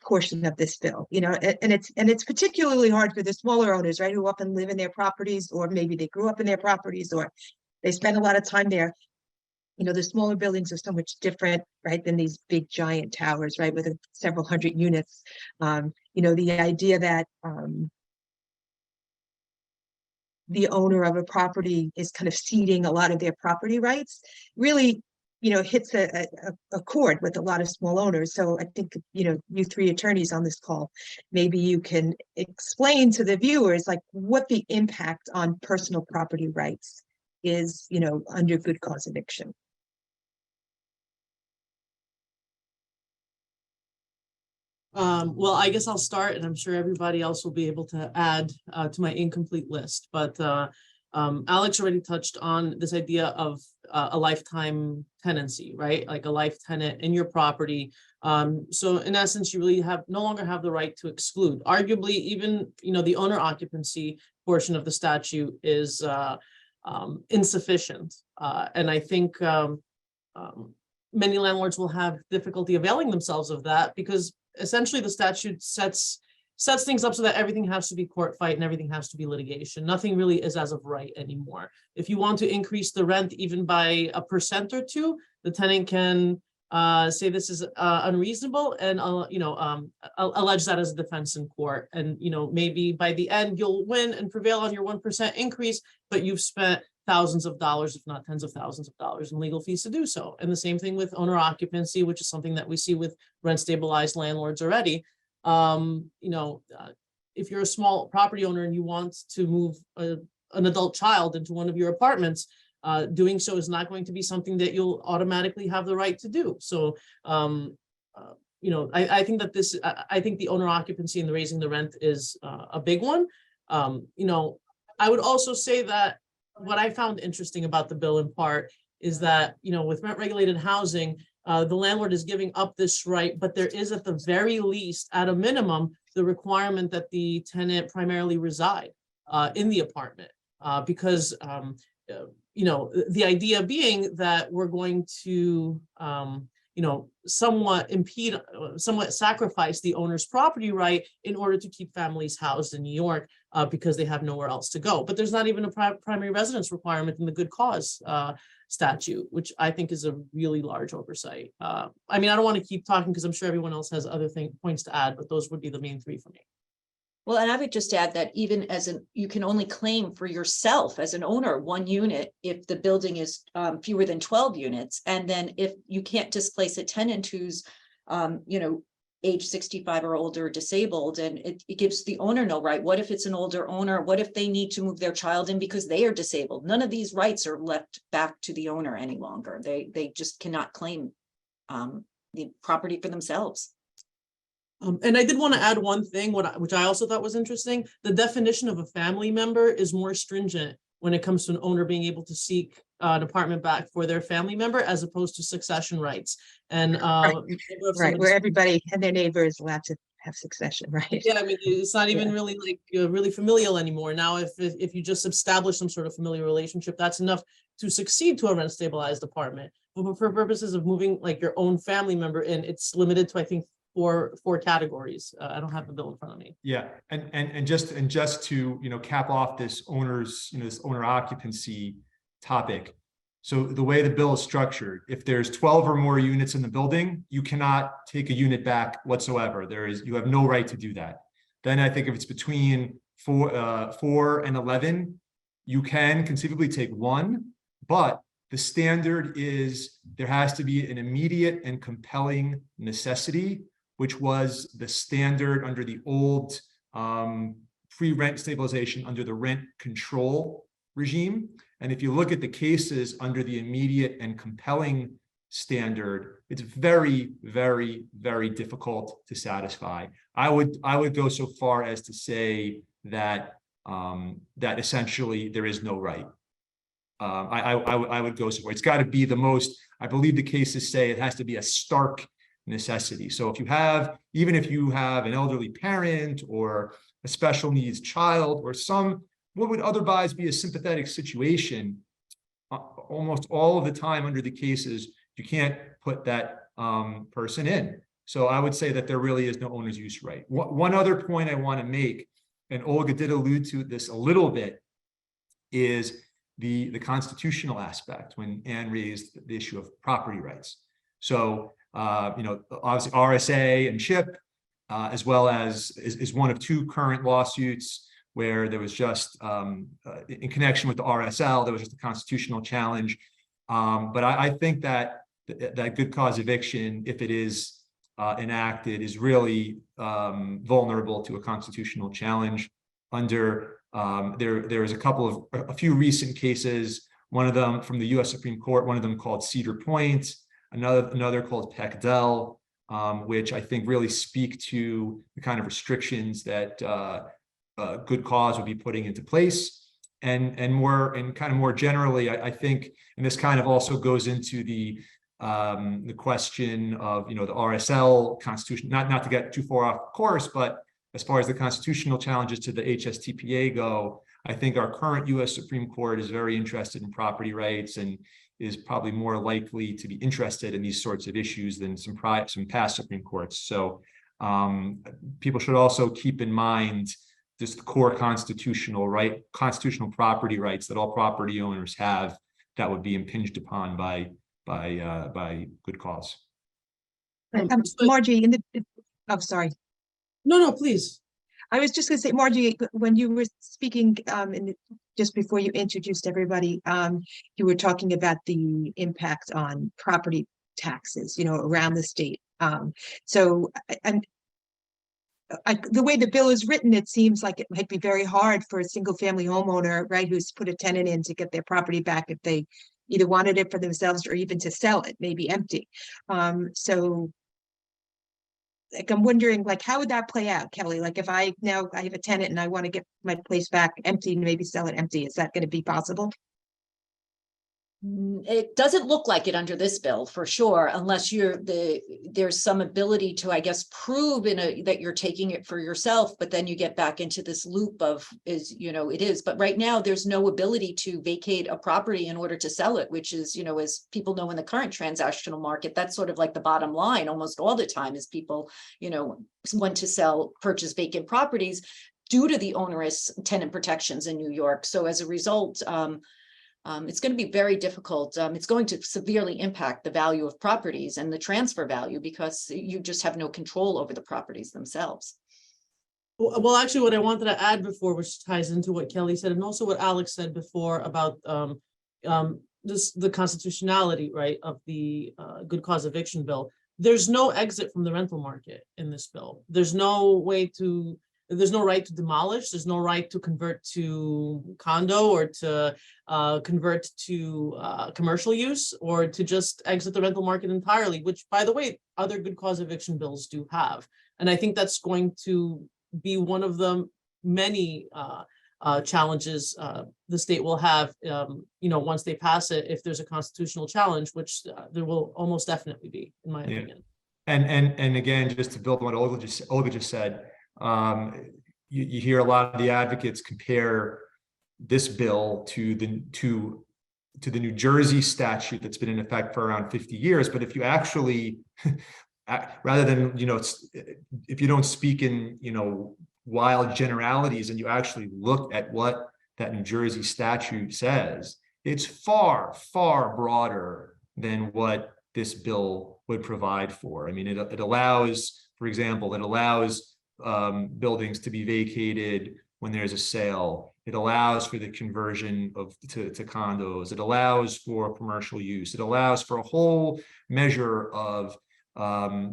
portion of this bill, and it's particularly hard for the smaller owners, right, who often live in their properties, or maybe they grew up in their properties, or they spend a lot of time there. The smaller buildings are so much different, right, than these big giant towers, right, with several hundred units. The idea that the owner of a property is kind of ceding a lot of their property rights really, hits a chord with a lot of small owners. So I think, you three attorneys on this call, maybe you can explain to the viewers like what the impact on personal property rights is, under good cause eviction. Well, I guess I'll start, and I'm sure everybody else will be able to add to my incomplete list. But Alex already touched on this idea of a lifetime tenancy, right? Like a life tenant in your property. So in essence, you really no longer have the right to exclude. Arguably, even the owner occupancy portion of the statute is insufficient, and I think many landlords will have difficulty availing themselves of that, because essentially the statute sets things up so that everything has to be court fight and everything has to be litigation. Nothing really is as of right anymore. If you want to increase the rent even by 1% or 2%, the tenant can say this is unreasonable and allege that as a defense in court. And maybe by the end you'll win and prevail on your 1% increase, but you've spent thousands of dollars, if not tens of thousands of dollars in legal fees to do so. And the same thing with owner occupancy, which is something that we see with rent stabilized landlords already. If you're a small property owner and you want to move an adult child into one of your apartments, doing so is not going to be something that you'll automatically have the right to do. So, I think that I think the owner occupancy and the raising the rent is a big one. I would also say that what I found interesting about the bill in part is that, with rent regulated housing, the landlord is giving up this right, but there is at the very least, at a minimum, the requirement that the tenant primarily reside in the apartment, because the idea being that we're going to somewhat sacrifice the owner's property right in order to keep families housed in New York because they have nowhere else to go. But there's not even a primary residence requirement in the good cause statute, which I think is a really large oversight. I don't want to keep talking because I'm sure everyone else has other points to add, but those would be the main 3 for me. Well, and I would just add that even you can only claim for yourself as an owner 1 unit if the building is fewer than 12 units. And then if you can't displace a tenant who's, age 65 or older, disabled, and it gives the owner no right. What if it's an older owner? What if they need to move their child in because they are disabled? None of these rights are left back to the owner any longer. They just cannot claim the property for themselves. And I did want to add one thing, which I also thought was interesting. The definition of a family member is more stringent when it comes to an owner being able to seek an apartment back for their family member, as opposed to succession rights. And right, where everybody and their neighbor is allowed to have succession, right? Yeah, I mean, it's not even really like really familial anymore. Now, if you just establish some sort of familiar relationship, that's enough to succeed to a rent stabilized apartment. But for purposes of moving like your own family member in, it's limited to, I think, four categories. I don't have the bill in front of me. Yeah, and just to, you know, cap off this owner's, you know, this owner occupancy topic. So the way the bill is structured, if there's 12 or more units in the building, you cannot take a unit back whatsoever. You have no right to do that. Then I think if it's between 4 and 11, you can conceivably take one, but the standard is there has to be an immediate and compelling necessity, which was the standard under the old pre-rent stabilization under the rent control regime. And if you look at the cases under the immediate and compelling standard, it's very, very, very difficult to satisfy. I would go so far as to say that that essentially there is no right. I would go so far. It's got to be the most, I believe the cases say it has to be a stark necessity. So if you have, even if you have an elderly parent or a special needs child or what would otherwise be a sympathetic situation, almost all of the time under the cases, you can't put that person in. So I would say that there really is no owner's use right. One other point I want to make, and Olga did allude to this a little bit, is the constitutional aspect when Anne raised the issue of property rights. So, you know, obviously RSA and CHIP, as well as is one of two current lawsuits where there was just, in connection with the RSL, there was just a constitutional challenge. But I think that good cause eviction, if it is enacted, is really vulnerable to a constitutional challenge. Under there is a few recent cases, one of them from the U.S. Supreme Court, one of them called Cedar Point, another called Peckdell, which I think really speak to the kind of restrictions that good cause would be putting into place. And kind of more generally, I think, and this kind of also goes into the question of, you know, the RSL constitution, not to get too far off course, but as far as the constitutional challenges to the HSTPA go, I think our current U.S. Supreme Court is very interested in property rights and is probably more likely to be interested in these sorts of issues than some past Supreme Courts. So people should also keep in mind just the core constitutional property rights that all property owners have that would be impinged upon by good cause. Margie, I'm sorry. No, please. I was just going to say, Margie, when you were speaking just before you introduced everybody, you were talking about the impact on property taxes, you know, around the state. So the way the bill is written, it seems like it might be very hard for a single family homeowner, right, who's put a tenant in to get their property back if they either wanted it for themselves or even to sell it, maybe empty. So like, I'm wondering, like, how would that play out, Kelly? Like, if I have a tenant and I want to get my place back empty and maybe sell it empty, is that going to be possible? It doesn't look like it under this bill for sure, unless there's some ability to, I guess, prove that you're taking it for yourself, but then you get back into this loop of it is. But right now there's no ability to vacate a property in order to sell it, which is, as people know in the current transactional market, that's sort of like the bottom line almost all the time is people, want to purchase vacant properties due to the onerous tenant protections in New York. So as a result, it's going to be very difficult. It's going to severely impact the value of properties and the transfer value because you just have no control over the properties themselves. Well, actually, what I wanted to add before, which ties into what Kelly said, and also what Alex said before about just the constitutionality, right, of the good cause eviction bill. There's no exit from the rental market in this bill. There's no right to demolish. There's no right to convert to condo or to convert to commercial use or to just exit the rental market entirely, which, by the way, other good cause eviction bills do have. And I think that's going to be one of the many challenges the state will have, once they pass it, if there's a constitutional challenge, which there will almost definitely be, in my opinion. And again, just to build on what Olga just said, you hear a lot of the advocates compare this bill to the New Jersey statute that's been in effect for around 50 years. But if you actually, rather than, if you don't speak in, wild generalities and you actually look at what that New Jersey statute says, it's far, far broader than what this bill would provide for. I mean, it allows, for example, it allows buildings to be vacated when there's a sale. It allows for the conversion to condos. It allows for commercial use. It allows for a whole measure of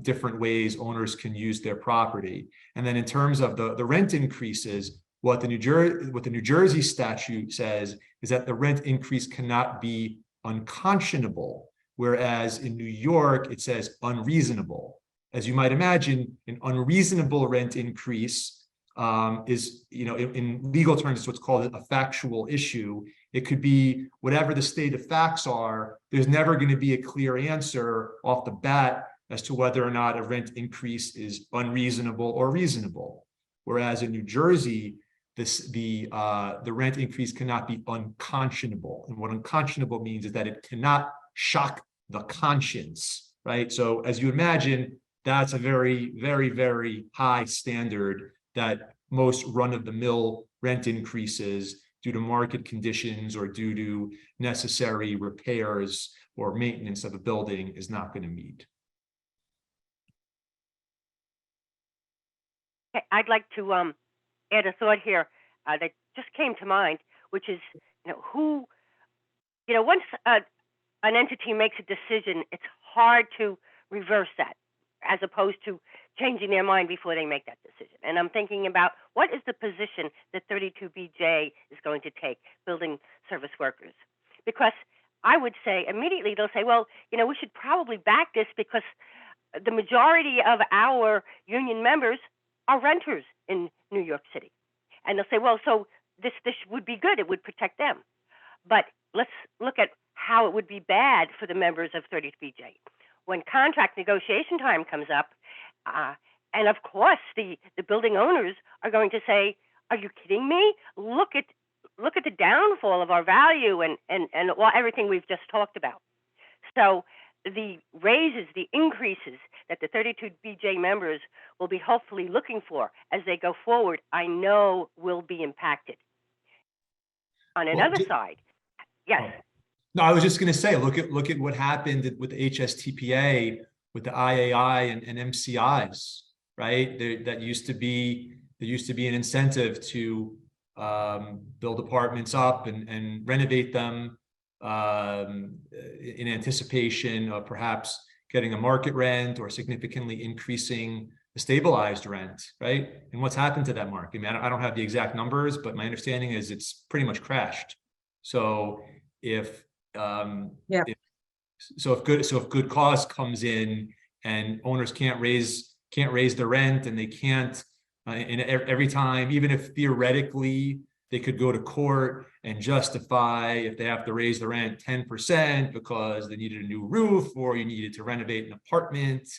different ways owners can use their property. And then in terms of the rent increases, what the New Jersey statute says is that the rent increase cannot be unconscionable, whereas in New York it says unreasonable. As you might imagine, an unreasonable rent increase is, in legal terms, it's what's called a factual issue. It could be whatever the state of facts are. There's never going to be a clear answer off the bat as to whether or not a rent increase is unreasonable or reasonable. Whereas in New Jersey, the rent increase cannot be unconscionable. And what unconscionable means is that it cannot shock the conscience, right? So as you imagine, that's a very, very, very high standard that most run-of-the-mill rent increases due to market conditions or due to necessary repairs or maintenance of a building is not going to meet. Okay, I'd like to add a thought here that just came to mind, which is, once an entity makes a decision, it's hard to reverse that, as opposed to changing their mind before they make that decision. And I'm thinking about, what is the position that 32BJ is going to take, building service workers? Because I would say immediately they'll say, well, we should probably back this because the majority of our union members are renters in New York City. And they'll say, well, so this would be good. It would protect them. But let's look at how it would be bad for the members of 32BJ. When contract negotiation time comes up, and of course the building owners are going to say, are you kidding me? Look at the downfall of our value and everything we've just talked about. So the raises, the increases that the 32BJ members will be hopefully looking for as they go forward, I know will be impacted. On another side, yes. No, I was just going to say, look at what happened with the HSTPA, with the IAI and MCIs, right? There used to be an incentive to build apartments up and renovate them in anticipation of perhaps getting a market rent or significantly increasing the stabilized rent, right? And what's happened to that market? I mean, I don't have the exact numbers, but my understanding is it's pretty much crashed. So if good cause comes in and owners can't raise the rent, and they can't, and every time, even if theoretically they could go to court and justify if they have to raise the rent 10% because they needed a new roof or you needed to renovate an apartment,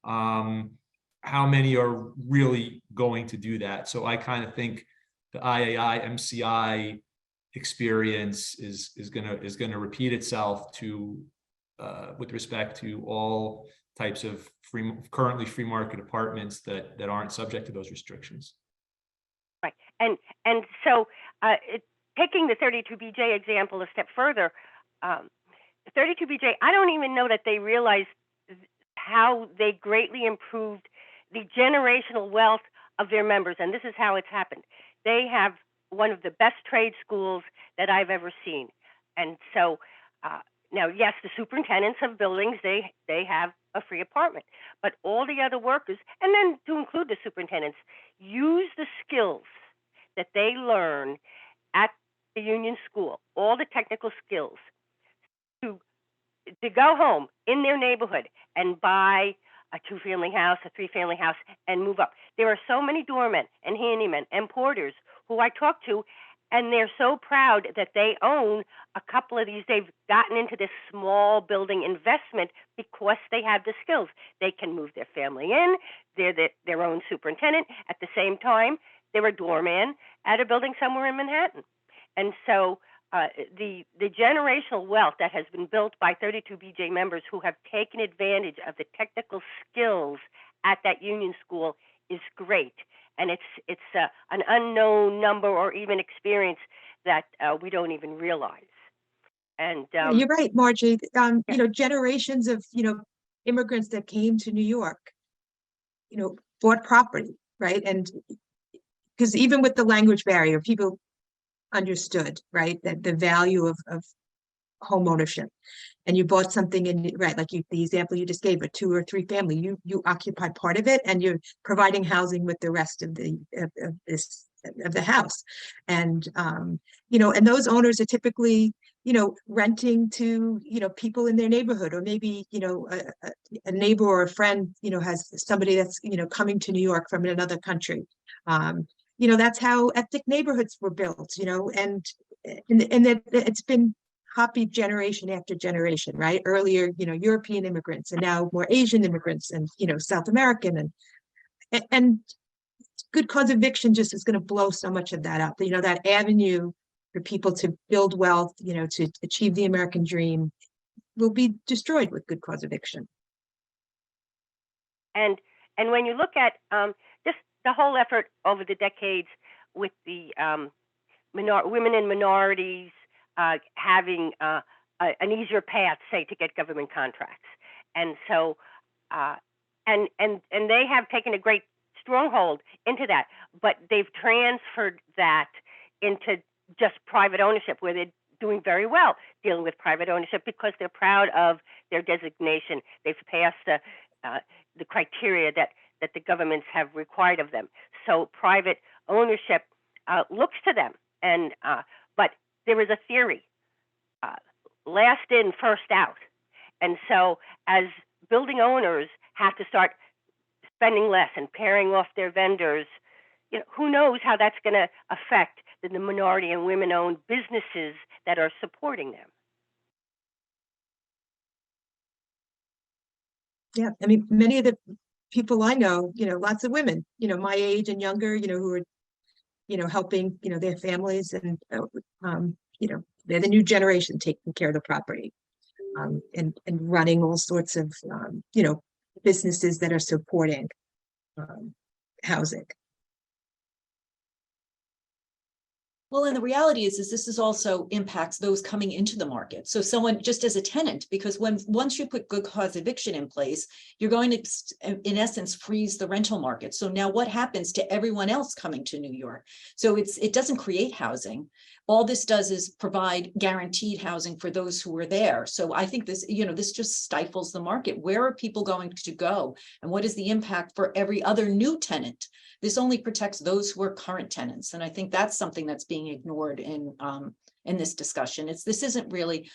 how many are really going to do that? So I kind of think the IAI MCI experience is going to repeat itself with respect to all types of currently free market apartments that aren't subject to those restrictions. Right, and so taking the 32BJ example a step further, 32BJ, I don't even know that they realized how they greatly improved the generational wealth of their members, and this is how it's happened. They have one of the best trade schools that I've ever seen. And so now, yes, the superintendents of buildings, they have a free apartment, but all the other workers, and then to include the superintendents, use the skills that they learn at the union school, all the technical skills, to go home in their neighborhood and buy a 2-family house, a 3-family house, and move up. There are so many doormen and handymen and porters who I talk to, And they're so proud that they own a couple of these. They've gotten into this small building investment because they have the skills. They can move their family in. They're their own superintendent. At the same time, they're a doorman at a building somewhere in Manhattan. And so the generational wealth that has been built by 32 BJ members who have taken advantage of the technical skills at that union school is great. And it's an unknown number or even experience that we don't even realize. And You're right, Margie. You know, generations of, you know, immigrants that came to New York, you know, bought property, right? And because even with the language barrier, people understood, right, that the value of home ownership. And you bought something in, right, like the example you just gave, a 2 or 3 family, you occupy part of it and you're providing housing with the rest of the house. And you know, and those owners are typically, you know, renting to, you know, people in their neighborhood, or maybe, you know, a neighbor or a friend, you know, has somebody that's, you know, coming to New York from another country. You know, that's how ethnic neighborhoods were built, you know, and that it's been copied generation after generation, right? Earlier, you know, European immigrants, and now more Asian immigrants, and, you know, South American, and good cause eviction just is going to blow so much of that up. You know, that avenue for people to build wealth, you know, to achieve the American dream will be destroyed with good cause eviction. And when you look at just the whole effort over the decades with the women and minorities having an easier path, say, to get government contracts, and so and they have taken a great stronghold into that, but they've transferred that into just private ownership, where they're doing very well dealing with private ownership because they're proud of their designation. They've passed the criteria that the governments have required of them. So private ownership looks to them, and but there is a theory, last in, first out. And so as building owners have to start spending less and pairing off their vendors, you know, who knows how that's going to affect the minority and women-owned businesses that are supporting them. Yeah, I mean, many of the people I know, you know, lots of women, you know, my age and younger, you know, who are, you know, helping, you know, their families, and, you know, they're the new generation taking care of the property, and running all sorts of, you know, businesses that are supporting housing. Well, and the reality is this is also impacts those coming into the market. So someone just as a tenant, because once you put good cause eviction in place, you're going to, in essence, freeze the rental market. So now what happens to everyone else coming to New York? So it doesn't create housing. All this does is provide guaranteed housing for those who are there. So I think this, you know, this just stifles the market. Where are people going to go? And what is the impact for every other new tenant? This only protects those who are current tenants. And I think that's something that's being ignored in this discussion. This isn't really,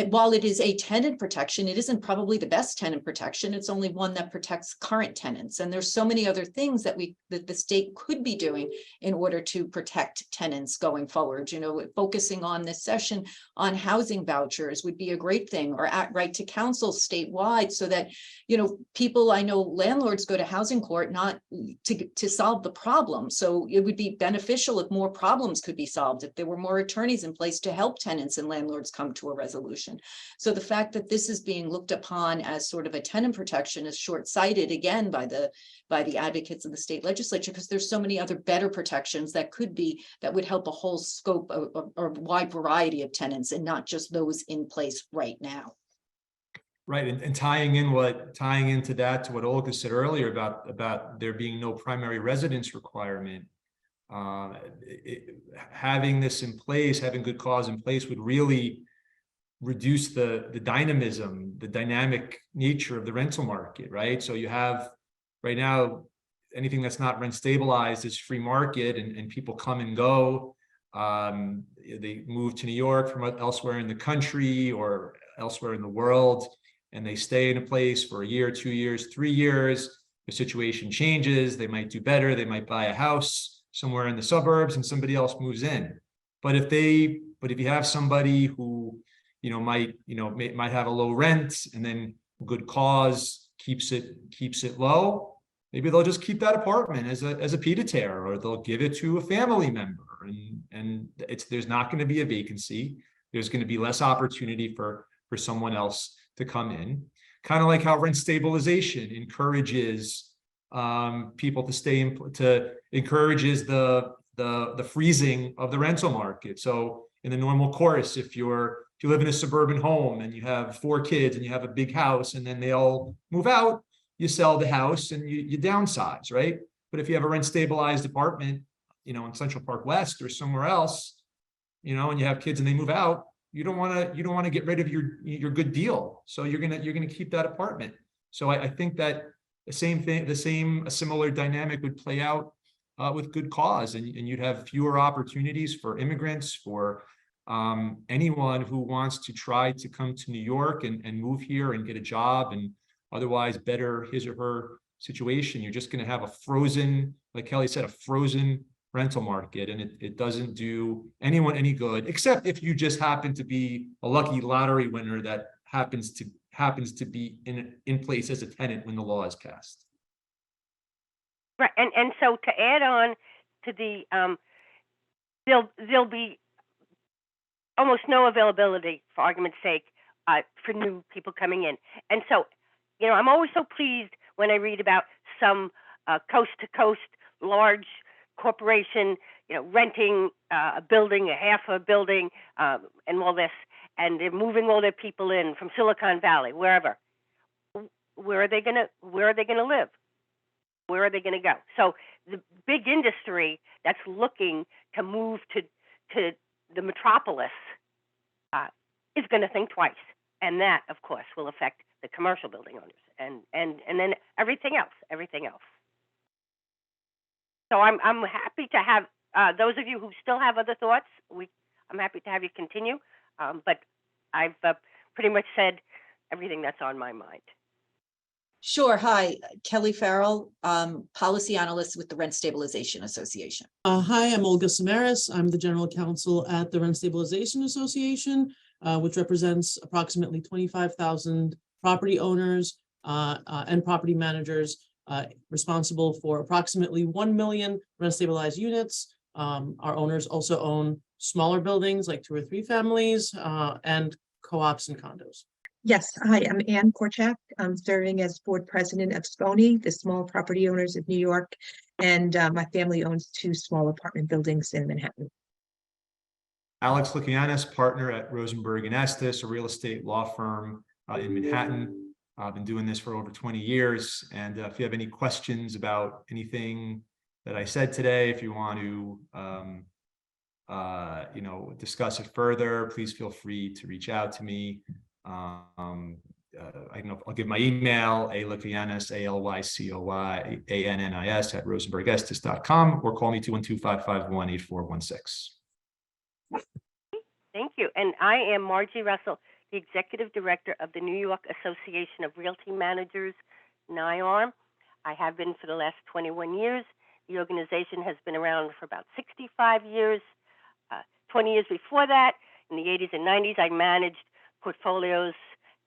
while it is a tenant protection, it isn't probably the best tenant protection. It's only one that protects current tenants. And there's so many other things that the state could be doing in order to protect tenants going forward. You know, focusing on this session on housing vouchers would be a great thing, or at right to counsel statewide, so that, you know, people, I know landlords go to housing court not to solve the problem. So it would be beneficial if more problems could be solved, if there were more attorneys in place to help tenants and landlords come to a resolution. So the fact that this is being looked upon as sort of a tenant protection is short-sighted, again, by the advocates of the state legislature, because there's so many other better protections that would help a whole scope or wide variety of tenants, and not just those in place right now. Right, and tying into that, to what Olga said earlier about there being no primary residence requirement, having this in place, having good cause in place, would really reduce the dynamism, the dynamic nature of the rental market, right? So you have right now, anything that's not rent stabilized is free market, and people come and go. They move to New York from elsewhere in the country or elsewhere in the world, and they stay in a place for a year, 2 years, 3 years. The situation changes, they might do better, they might buy a house somewhere in the suburbs, and somebody else moves in. But if you have somebody who, might have a low rent, and then good cause keeps it low, maybe they'll just keep that apartment as a pied-à-terre, or they'll give it to a family member, and there's not going to be a vacancy. There's going to be less opportunity for someone else to come in. Kind of like how rent stabilization encourages people to stay in, encourages the freezing of the rental market. So in the normal course, if you live in a suburban home and you have 4 kids and you have a big house, and then they all move out, you sell the house and you downsize, right? But if you have a rent stabilized apartment, in Central Park West or somewhere else, and you have kids and they move out, you don't want to get rid of your good deal. So you're gonna keep that apartment. So I think that a similar dynamic would play out with good cause, and you'd have fewer opportunities for immigrants, for anyone who wants to try to come to New York and move here and get a job and otherwise better his or her situation. You're just going to have a frozen, like Kelly said, a frozen rental market, and it doesn't do anyone any good, except if you just happen to be a lucky lottery winner that happens to be in place as a tenant when the law is passed. Right, and so to add on to the there'll be almost no availability, for argument's sake, for new people coming in. And so, I'm always so pleased when I read about some coast to coast large corporation, renting a building, a half a building, and all this, and they're moving all their people in from Silicon Valley, wherever. Where are they gonna live? Where are they gonna go? So the big industry that's looking to move to the metropolis is going to think twice, and that, of course, will affect the commercial building owners, and then everything else. So I'm happy to have those of you who still have other thoughts. I'm happy to have you continue, but I've pretty much said everything that's on my mind. Sure. Hi, Kelly Farrell, policy analyst with the Rent Stabilization Association. Hi, I'm Olga Samaras. I'm the general counsel at the Rent Stabilization Association, which represents approximately 25,000 property owners and property managers responsible for approximately 1 million rent stabilized units. Our owners also own smaller buildings like 2 or 3 families and co-ops and condos. Yes, hi, I'm Ann Korchak. I'm serving as board president of SPONY, the Small Property Owners of New York, and my family owns 2 small apartment buildings in Manhattan. Alex Lycoyannis, partner at Rosenberg and Estes, a real estate law firm in Manhattan. I've been doing this for over 20 years, and if you have any questions about anything that I said today, if you want to discuss it further, please feel free to reach out to me. I'll give my email, alycoyannis, ALYCOYANNIS @rosenbergestes.com, or call me 212-551-8416. Thank you. And I am Margie Russell, the executive director of the New York Association of Realty Managers, NYARM. I have been for the last 21 years. The organization has been around for about 65 years. 20 years before that, in the 80s and 90s, I managed portfolios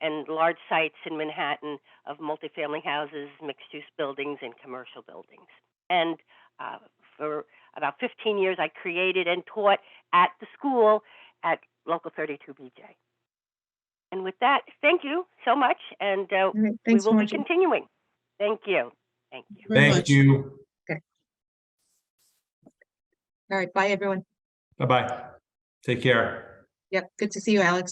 and large sites in Manhattan of multifamily houses, mixed-use buildings, and commercial buildings. And for about 15 years, I created and taught at the school at Local 32 BJ. And with that, thank you so much, and right, thanks, we will Margie. be continuing. Thank you. Thank you. Very Thank much. you. Okay. All right, bye, everyone. Bye-bye. Take care. Yep, good to see you, Alex.